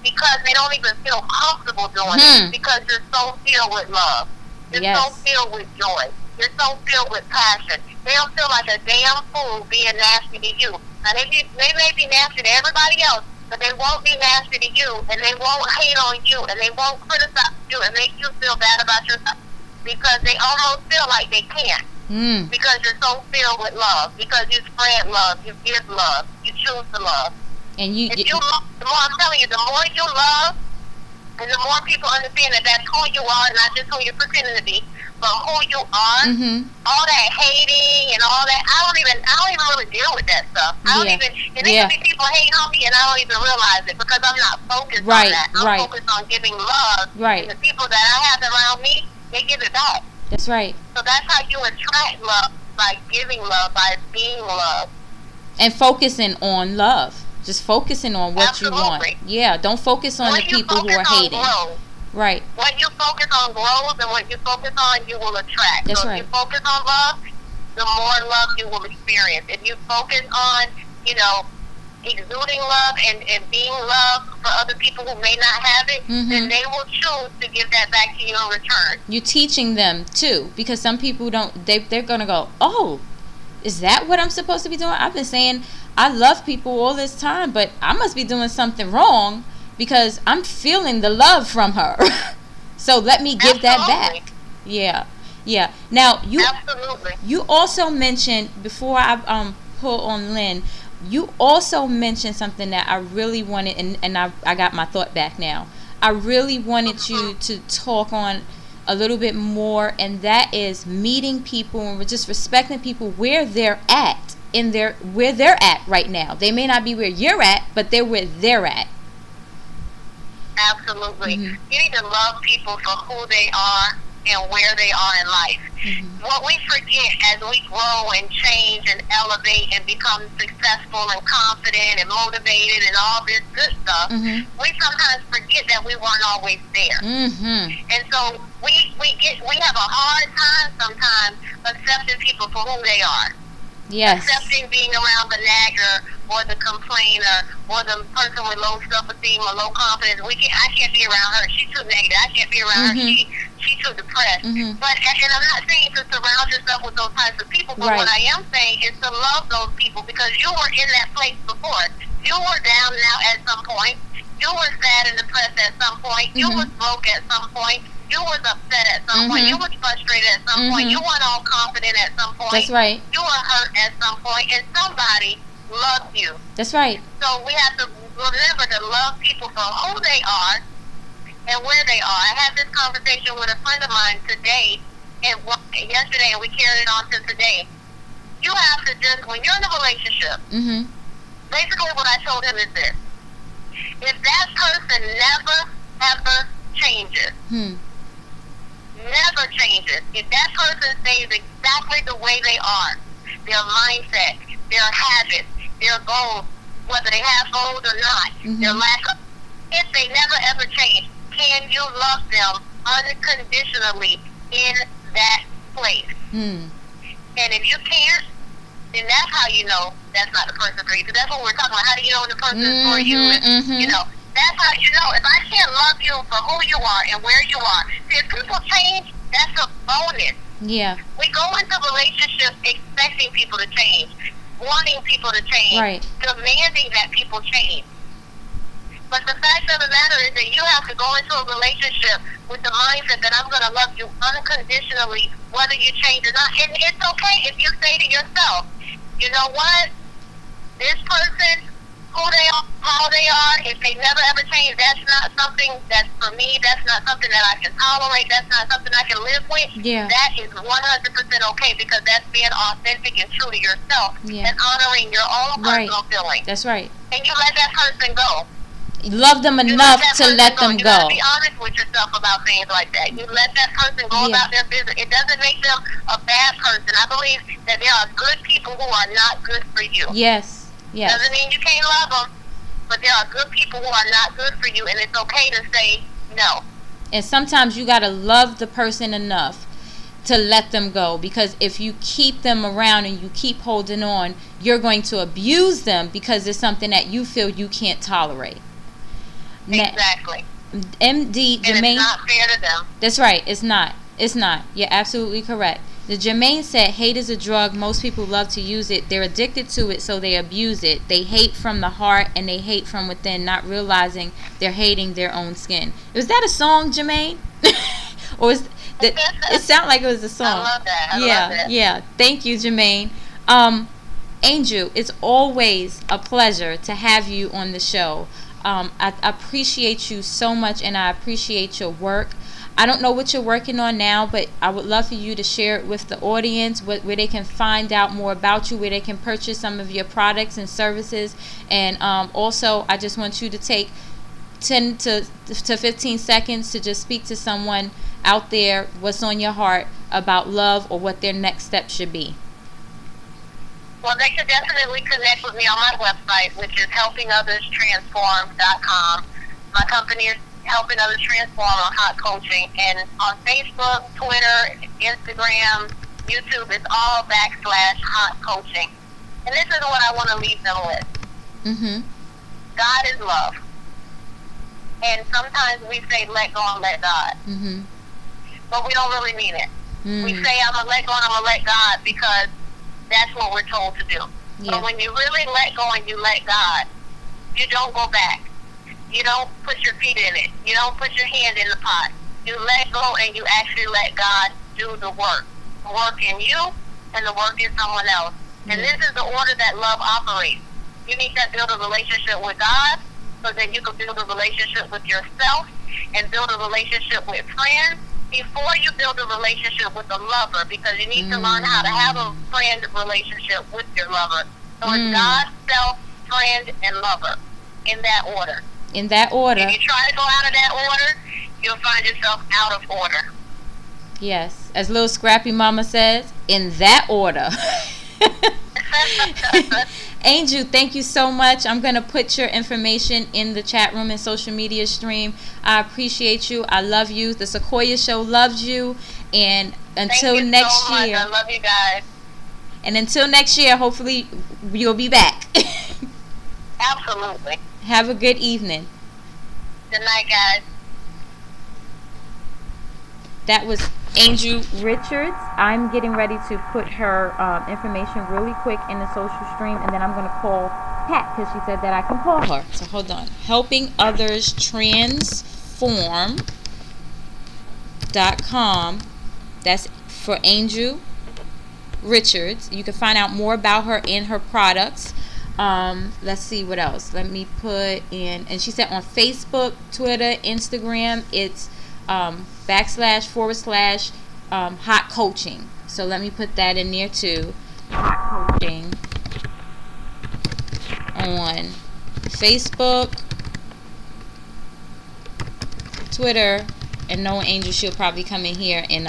because they don't even feel comfortable doing it, because you're so filled with love. You're so filled with joy. You're so filled with passion. They don't feel like a damn fool being nasty to you. Now, they may be nasty to everybody else, but they won't be nasty to you, and they won't hate on you, and they won't criticize you and make you feel bad about yourself, because they almost feel like they can't, because you're so filled with love, because you spread love, you give love, you choose to love. And the more I'm telling you, the more you love, and the more people understand that that's who you are, not just who you're pretending to be, but who you are. All that hating and all that, I don't even really deal with that stuff. I don't even, and there can be people hating on me and I don't even realize it, because I'm not focused on that. I'm focused on giving love. And the people that I have around me, they give it back. That's right. So that's how you attract love, by giving love, by being love. And focusing on love. Just focusing on what you want. Yeah, don't focus on the people who are hating. Right. When you focus on growth and what you focus on, you will attract. That's so right. If you focus on love, the more love you will experience. If you focus on, exuding love and being love for other people who may not have it, then they will choose to give that back to you in return. You're teaching them too, because some people don't. They're gonna go, oh, is that what I'm supposed to be doing? I've been saying I love people all this time, but I must be doing something wrong, because I'm feeling the love from her. So let me give that back. Yeah. Now you also mentioned, before I pull on Lynn, you also mentioned something that I really wanted, and I got my thought back now. I really wanted you to talk on a little bit more, and that is meeting people and just respecting people where they're at where they're at right now. They may not be where you're at, but they're where they're at. Absolutely. You need to love people for who they are and where they are in life. What we forget as we grow and change and elevate and become successful and confident and motivated and all this good stuff, we sometimes forget that we weren't always there. And so we have a hard time sometimes accepting people for who they are. Accepting being around the nagger or the complainer or the person with low self-esteem or low confidence. I can't be around her. She's too negative. I can't be around her. She's too depressed. But and I'm not saying to surround yourself with those types of people, but what I am saying is to love those people, because you were in that place before. You were down now at some point. You were sad and depressed at some point. You was broke at some point. You was upset at some point. You was frustrated at some point. You weren't all confident at some point. That's right. You were hurt at some point, and somebody loved you. That's right. So we have to remember to love people for who they are and where they are. I had this conversation with a friend of mine today, and yesterday, and we carried it on to today. You have to just, when you're in a relationship, basically what I told him is this: if that person never ever changes. Never changes. If that person stays exactly the way they are, their mindset, their habits, their goals, whether they have goals or not, their lack of, if they never ever change, can you love them unconditionally in that place? And if you can't, then that's how you know that's not the person for you. Because that's what we're talking about. How do you know the person is for you? And, that's how you know. If I can't love you for who you are and where you are, see, if people change, That's a bonus. Yeah. We go into relationships expecting people to change, wanting people to change, Right. demanding that people change. But the fact of the matter is that you have to go into a relationship with the mindset that I'm going to love you unconditionally, whether you change or not. And it's okay if you say to yourself, you know what? This person, who they are, how they are, if they never ever change, that's not something that's for me. That's not something that I can tolerate. That's not something I can live with. Yeah. That is 100% okay, because that's being authentic and true to yourself, Yeah. and honoring your own Right. personal feelings. That's right. And you let that person go. Love them You enough that to person let them You gotta go. be honest with yourself about things like that. You let that person go Yeah. about their business. It doesn't make them a bad person. I believe that there are good people who are not good for you. Yes. Yes. Doesn't mean you can't love them, but there are good people who are not good for you, and it's okay to say no. And sometimes you got to love the person enough to let them go, because if you keep them around and you keep holding on, you're going to abuse them because it's something that you feel you can't tolerate. Exactly. MD And Jermaine, it's not fair to them. that's right, it's not. It's not. You're absolutely correct. The Jermaine said, hate is a drug. Most people love to use it. They're addicted to it, so they abuse it. They hate from the heart and they hate from within, not realizing they're hating their own skin. Was that a song, Jermaine? Or is that, it sounded like it was a song. I love that. I yeah, love that. yeah. Thank you, Jermaine. Angel, it's always a pleasure to have you on the show. I appreciate you so much, and I appreciate your work. I don't know what you're working on now, but I would love for you to share it with the audience, where they can find out more about you, where they can purchase some of your products and services. And also, I just want you to take 10 to 15 seconds to just speak to someone out there, what's on your heart about love, or what their next step should be. Well, they should definitely connect with me on my website, which is helpingotherstransform.com. My company is Helping Others Transform on Hot Coaching. And on Facebook, Twitter, Instagram, YouTube, it's all /Hot Coaching. And this is what I want to leave them with. Mm-hmm. God is love. And sometimes we say, let go and let God. Mm-hmm. But we don't really mean it. Mm. We say, I'm going to let go and I'm going to let God, because that's what we're told to do. Yeah. But when you really let go and you let God, you don't go back. You don't put your feet in it. You don't put your hand in the pot. You let go and you actually let God do the work. The work in you and the work in someone else. And this is the order that love operates. You need to build a relationship with God, so that you can build a relationship with yourself and build a relationship with friends before you build a relationship with a lover, because you need to learn how to have a friend relationship with your lover. So it's God, self, friend, and lover, in that order. In that order. If you try to go out of that order, you'll find yourself out of order. Yes. As little Scrappy Mama says, in that order. Angel, thank you so much. I'm going to put your information in the chat room and social media stream. I appreciate you. I love you. The Sequoia Show loves you. And until Thank you next so much. year. I love you guys. And until next year, hopefully you'll be back. Absolutely. Have a good evening. Good night, guys. That was Angel Richards. I'm getting ready to put her information really quick in the social stream, and then I'm going to call Pat, because she said that I can call her. So hold on. Helping Others Transform.com. That's for Angel Richards. You can find out more about her and her products. Let's see what else. Let me put in, and she said on Facebook, Twitter, Instagram, it's // hot coaching. So let me put that in there too. Hot coaching on Facebook, Twitter, and knowing Angel, she'll probably come in here and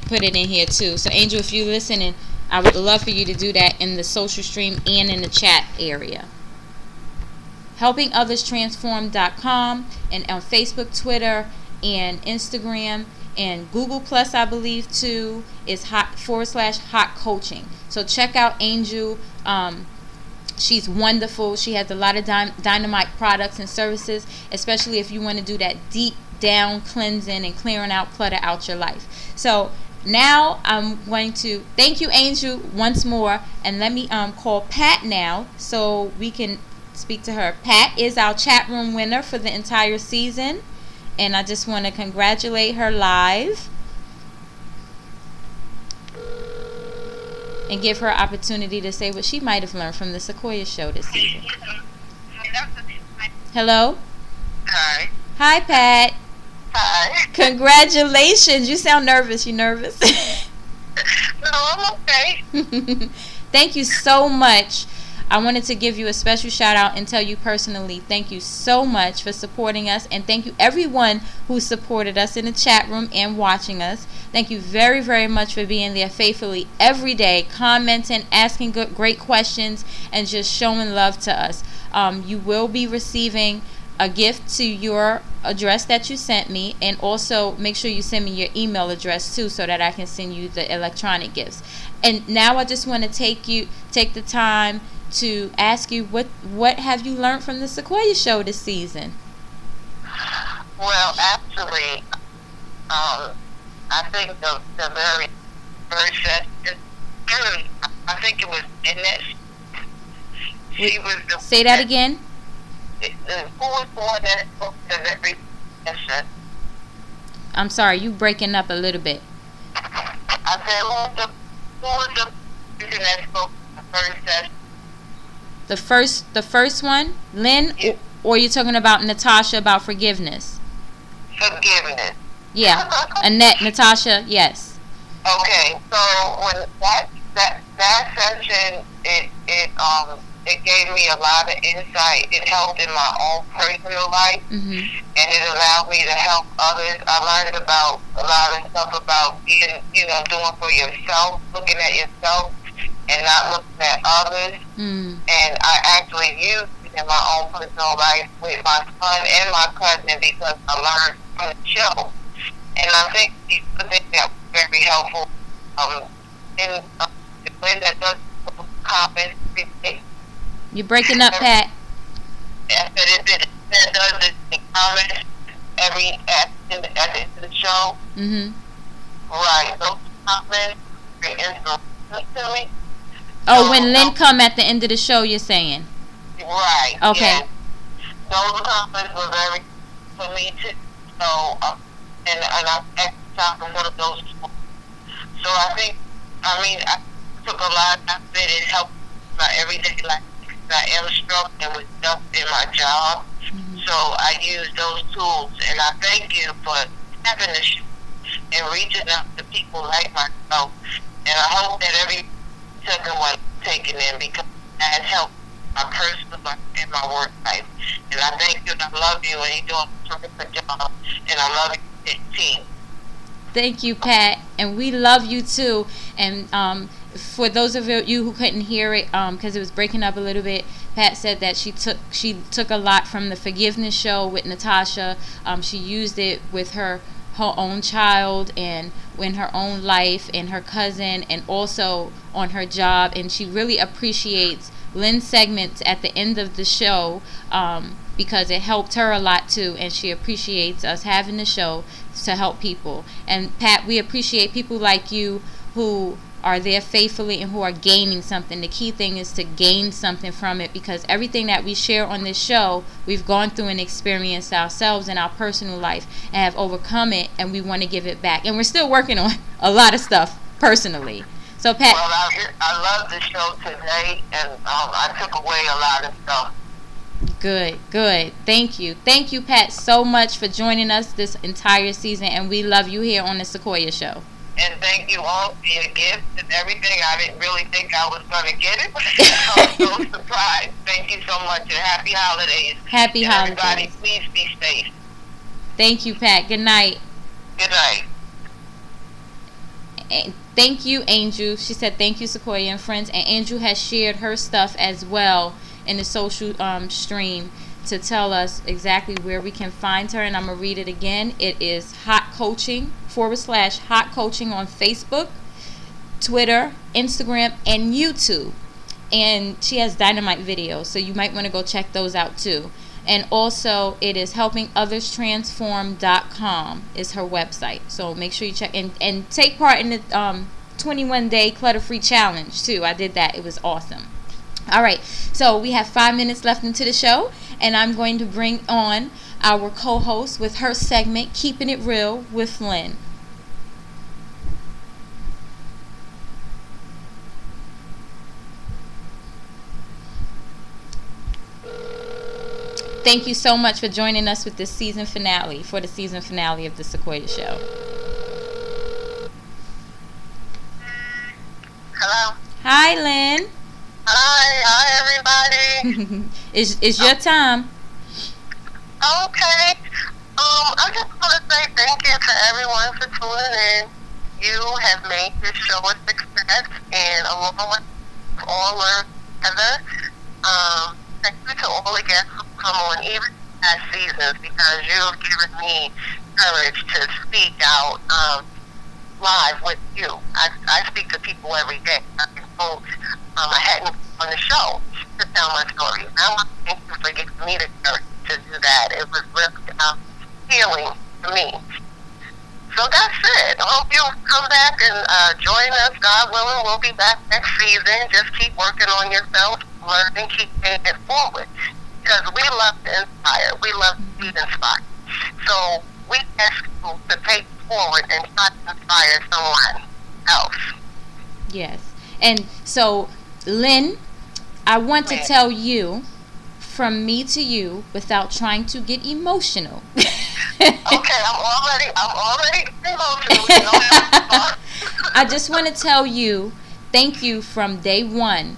put it in here too. So Angel, if you're listening, I would love for you to do that in the social stream and in the chat area. HelpingOthersTransform.com, and on Facebook, Twitter, and Instagram, and Google Plus, I believe too, is hot / hot coaching. So check out Angel. She's wonderful. She has a lot of dynamite products and services, especially if you want to do that deep down cleansing and clearing out clutter out your life. So now I'm going to thank you, Angel, once more, and let me call Pat now so we can speak to her. Pat is our chat room winner for the entire season, and I just want to congratulate her live and give her an opportunity to say what she might have learned from the Sequoia show this season. Hello? Hi. Hi, Pat. Hi. Congratulations. You sound nervous. You nervous? No, I'm okay. Thank you so much. I wanted to give you a special shout out and tell you personally, thank you so much for supporting us, and thank you everyone who supported us in the chat room and watching us. Thank you very, very much for being there faithfully every day, commenting, asking great questions, and just showing love to us. You will be receiving a gift to your address that you sent me, and also make sure you send me your email address too so that I can send you the electronic gifts. And now I just want to take the time to ask you, what have you learned from the Sequoia show this season? Well, actually, I think the very first session, I think it was Annette. She was the, say that again. Who was the one that spoke to the very session? I'm sorry, you breaking up a little bit. I said, who was the person that spoke to the first session? The first one, Lynn, or you're talking about Natasha about forgiveness? Forgiveness. Yeah, Annette, Natasha, yes. Okay, so when that session, it gave me a lot of insight. It helped in my own personal life, and it allowed me to help others. I learned about a lot of stuff about being, doing for yourself, looking at yourself, and not looking at others. And I actually used it in my own personal life with my son and my cousin because I learned from the show. And I think these things that were very helpful. And Linda does comments every day. You're breaking up, Pat. I said it does the comments at the end of the show. Right. Those comments are very inspirational to me. Oh, when Lynn come at the end of the show, you're saying? Right. Okay. Yes. Those comments were very for me too. So, and I exercised on one of those. So I took a lot of it. It helped my everyday life. I am struggling with stuff in my job. So I use those tools, and I thank you for having the show and reaching out to people like myself. And I hope that every second one taken in, because that has helped my personal life and my work life. And I thank you, and I love you, and you're doing a terrific job, and I love your team. Thank you, Pat, and we love you too. And for those of you who couldn't hear it, because it was breaking up a little bit, Pat said that she took a lot from the forgiveness show with Natasha. She used it with her own child and in her own life and her cousin, and also on her job. And she really appreciates Lynn's segments at the end of the show because it helped her a lot too, and she appreciates us having the show to help people. And Pat, we appreciate people like you who are there faithfully and who are gaining something. The key thing is to gain something from it, because everything that we share on this show, we've gone through and experienced ourselves in our personal life and have overcome it, and we want to give it back. And we're still working on a lot of stuff personally. So Pat, well, I love the show today, and I took away a lot of stuff. Good. Thank you, Pat, so much for joining us this entire season, and we love you here on the Sequoia show. And thank you all for your gifts and everything. I didn't really think I was going to get it. I was so surprised. Thank you so much, and happy holidays. Happy holidays. Everybody, please be safe. Thank you, Pat. Good night. Good night. And thank you, Angel. She said thank you, Sequoia and friends. And Angel has shared her stuff as well in the social stream to tell us exactly where we can find her. And I'm going to read it again. It is Hot Coaching /Hot Coaching on Facebook, Twitter, Instagram, and YouTube. And she has dynamite videos, so you might want to go check those out too. And also, it is helpingothestransform.com is her website. So make sure you check and take part in the 21-day clutter-free challenge, too. I did that. It was awesome. All right. So we have 5 minutes left into the show, and I'm going to bring on our co-host with her segment, Keeping It Real with Lynn. Thank you so much for joining us with this season finale, for the season finale of the Sequoia Show. Hello. Hi, Lynn. Hi, everybody. It's your time. Okay. I just want to say thank you to everyone for tuning in. You have made this show a success, and along with all of Heather, thank you to all the guests who come on, even past seasons, because you've given me courage to speak out live with you. I speak to people every day. I hadn't on the show to tell my story. I want to thank you for giving me the courage to do that. It was really healing to me. So that's it. I hope you come back and join us. God willing, we'll be back next season. Just keep working on yourself, learning, keep paying it forward. Because we love to inspire. We love to be inspired. So we ask you to pay it forward and try to inspire someone else. Yes. And so, Lynn, I want to tell you, from me to you, without trying to get emotional. Okay, I'm already emotional. I just want to tell you, thank you from day one,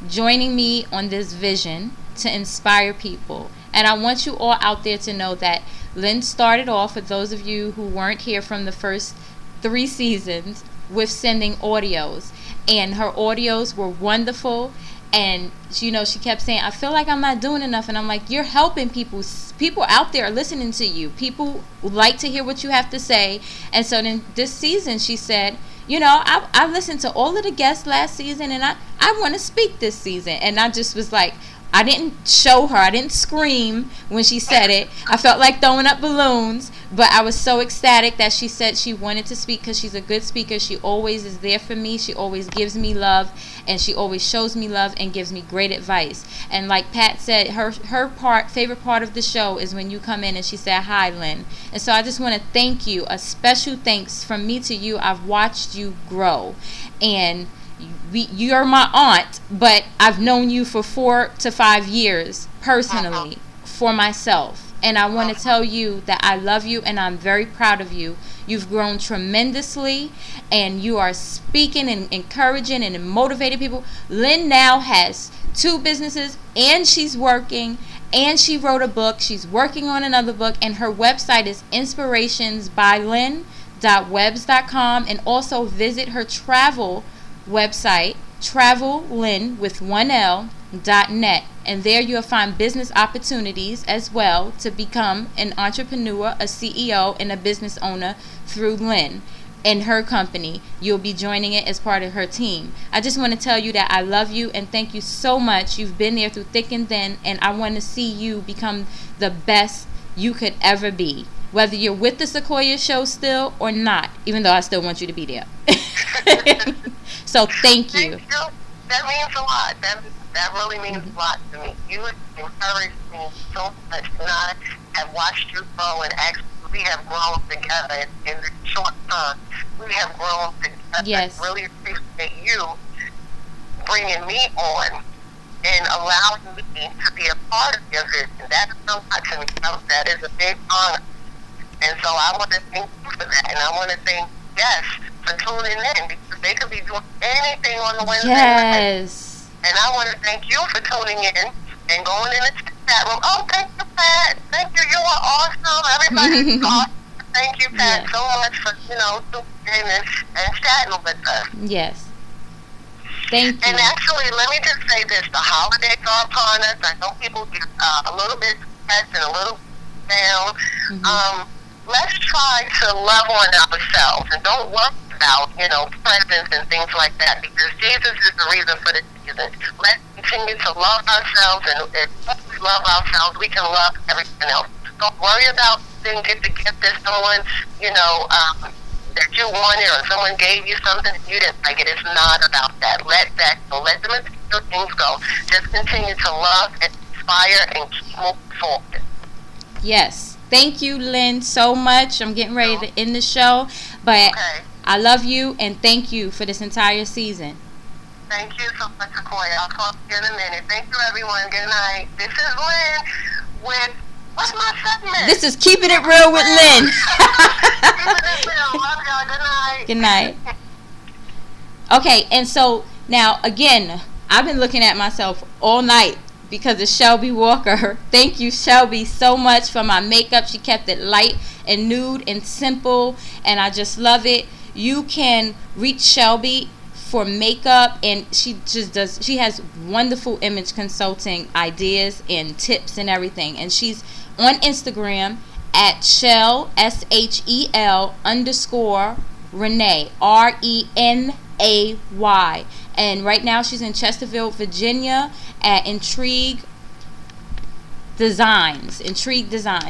joining me on this vision to inspire people. And I want you all out there to know that Lynn started off, for those of you who weren't here from the first 3 seasons, with sending audios. And her audios were wonderful. And, you know, she kept saying, I feel like I'm not doing enough. And I'm like, you're helping people. People out there are listening to you. People like to hear what you have to say. And so then this season, she said, you know, I listened to all of the guests last season, and I want to speak this season. And I just was like, I didn't show her. I didn't scream when she said it. I felt like throwing up balloons, but I was so ecstatic that she said she wanted to speak, because she's a good speaker. She always is there for me. She always gives me love, and she always shows me love and gives me great advice. And like Pat said, her favorite part of the show is when you come in and she said, hi, Lynn. And so I just want to thank you. A special thanks from me to you. I've watched you grow, and you're my aunt, but I've known you for 4 to 5 years personally for myself. And I want to tell you that I love you, and I'm very proud of you. You've grown tremendously, and you are speaking and encouraging and motivating people. Lynn now has 2 businesses, and she's working, and she wrote a book. She's working on another book, and her website is inspirationsbylynn.webs.com. And also visit her travel website, travellynn with 1l.net, and there you'll find business opportunities as well to become an entrepreneur, a CEO, and a business owner through Lynn and her company. You'll be joining it as part of her team. I just want to tell you that I love you and thank you so much. You've been there through thick and thin, and I want to see you become the best you could ever be, whether you're with the Sequoia Show still or not, even though I still want you to be there. So thank you. Thank you. That means a lot. That really means a lot to me. You encouraged me so much, and I have watched you grow, and actually we have grown together in the short time. We have grown together. Yes. I really appreciate you bringing me on and allowing me to be a part of your vision. That is so much to me. That is a big honor. And so I want to thank you for that. And I want to thank guests for tuning in, because they could be doing anything on the Wednesday. Yes. And I want to thank you for tuning in and going in the chat room. Oh, thank you, Pat. Thank you. You are awesome. Everybody's awesome. Thank you, Pat, so much for, tuning in and chatting with us. Yes. Thank you. And actually, let me just say this. The holidays are upon us. I know people get a little bit stressed and a little down. Let's try to love on ourselves and don't worry about, presents and things like that, because Jesus is the reason for the season. Let's continue to love ourselves and focus love ourselves, we can love everything else. Don't worry about didn't get the gift that someone, that you wanted or someone gave you something you didn't like it. It's not about that. Let that go. Let the material things go. Just continue to love and inspire and keep moving forward. Yes. Thank you, Lynn, so much. I'm getting ready to end the show, but I love you and thank you for this entire season. Thank you so much, Sequoia. I'll talk to you in a minute. Thank you, everyone. Good night. This is Lynn with, what's my segment? This is Keeping It Real with Lynn. Keeping It Real. Love y'all. Good night. Good night. Okay, and so now, again, I've been looking at myself all night because of Shelby Walker. Thank you, Shelby, so much for my makeup. She kept it light and nude and simple, and I just love it. You can reach Shelby for makeup, and she has wonderful image consulting ideas and tips and everything, and she's on Instagram at Shell, SHEL _ Renee, RENAY, and right now she's in Chesterfield, Virginia at Intrigue Designs.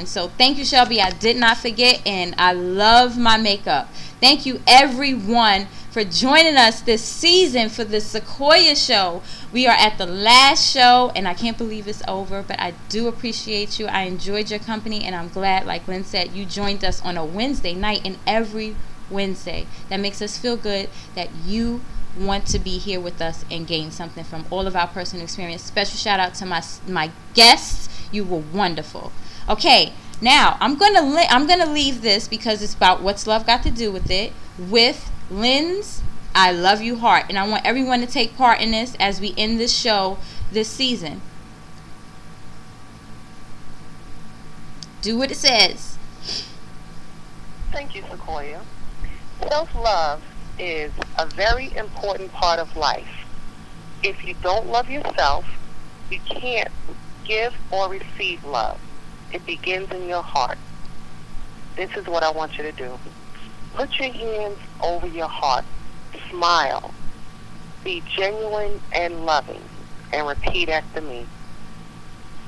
So thank you, Shelby. I did not forget, and I love my makeup. Thank you, everyone, for joining us this season for the Sequoia Show. We are at the last show, and I can't believe it's over, but I do appreciate you. I enjoyed your company, and I'm glad, like Lynn said, you joined us on a Wednesday night, and every Wednesday. That makes us feel good that you want to be here with us and gain something from all of our personal experience. Special shout out to my guests. You were wonderful. Okay, now I'm gonna leave this because it's about what's love got to do with it, with Lynn's I Love You Heart, and I want everyone to take part in this as we end this show this season. Do what it says. Thank you, Sequoia. Self-love is a very important part of life. If you don't love yourself, you can't give or receive love. It begins in your heart. This is what I want you to do. Put your hands over your heart. Smile. Be genuine and loving. And repeat after me.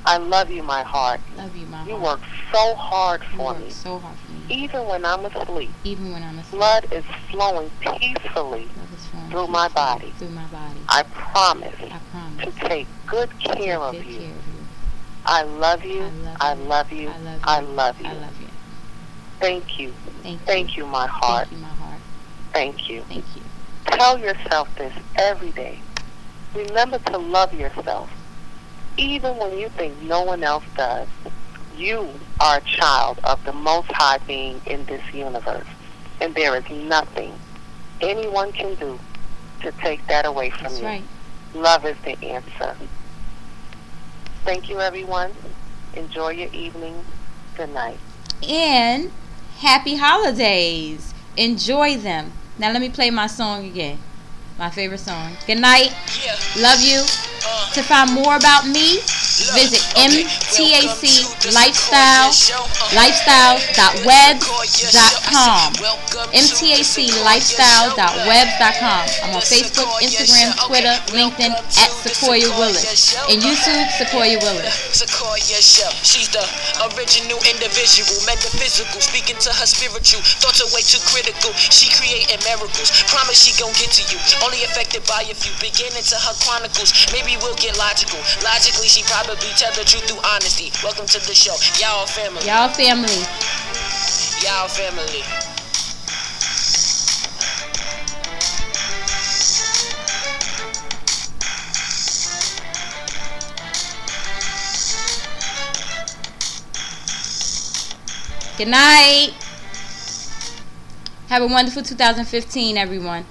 I love you, my heart. Love you, my heart. You work so hard for me. So hard for me. Even when I'm asleep. Even when I'm asleep. Blood is flowing peacefully through my body. I promise to take good care of you. I love you. I love you. I love you. Thank you. Thank you, my heart. Thank you. Thank you. Tell yourself this every day. Remember to love yourself. Even when you think no one else does. You are a child of the Most High Being in this universe. And there is nothing anyone can do to take that away from you. Right. Love is the answer. Thank you, everyone. Enjoy your evening. Good night. And happy holidays. Enjoy them. Now let me play my song again. My favorite song. Good night. Love you. To find more about me, visit mtaclifestyle.webs.com. mtaclifestyle.webs.com. I'm on Facebook, Instagram, Twitter, LinkedIn at Sequoia Willis, and YouTube Sequoia Willis. Sequoia Show. She's the original individual, metaphysical, speaking to her spiritual. Thoughts are way too critical. She creating miracles. Promise she gon' get to you. Only affected by a few. Begin into her chronicles. Maybe we'll get logical. Logically, she probably tell the truth through honesty. Welcome to the show. Y'all family. Y'all family. Y'all family. Good night. Have a wonderful 2015, everyone.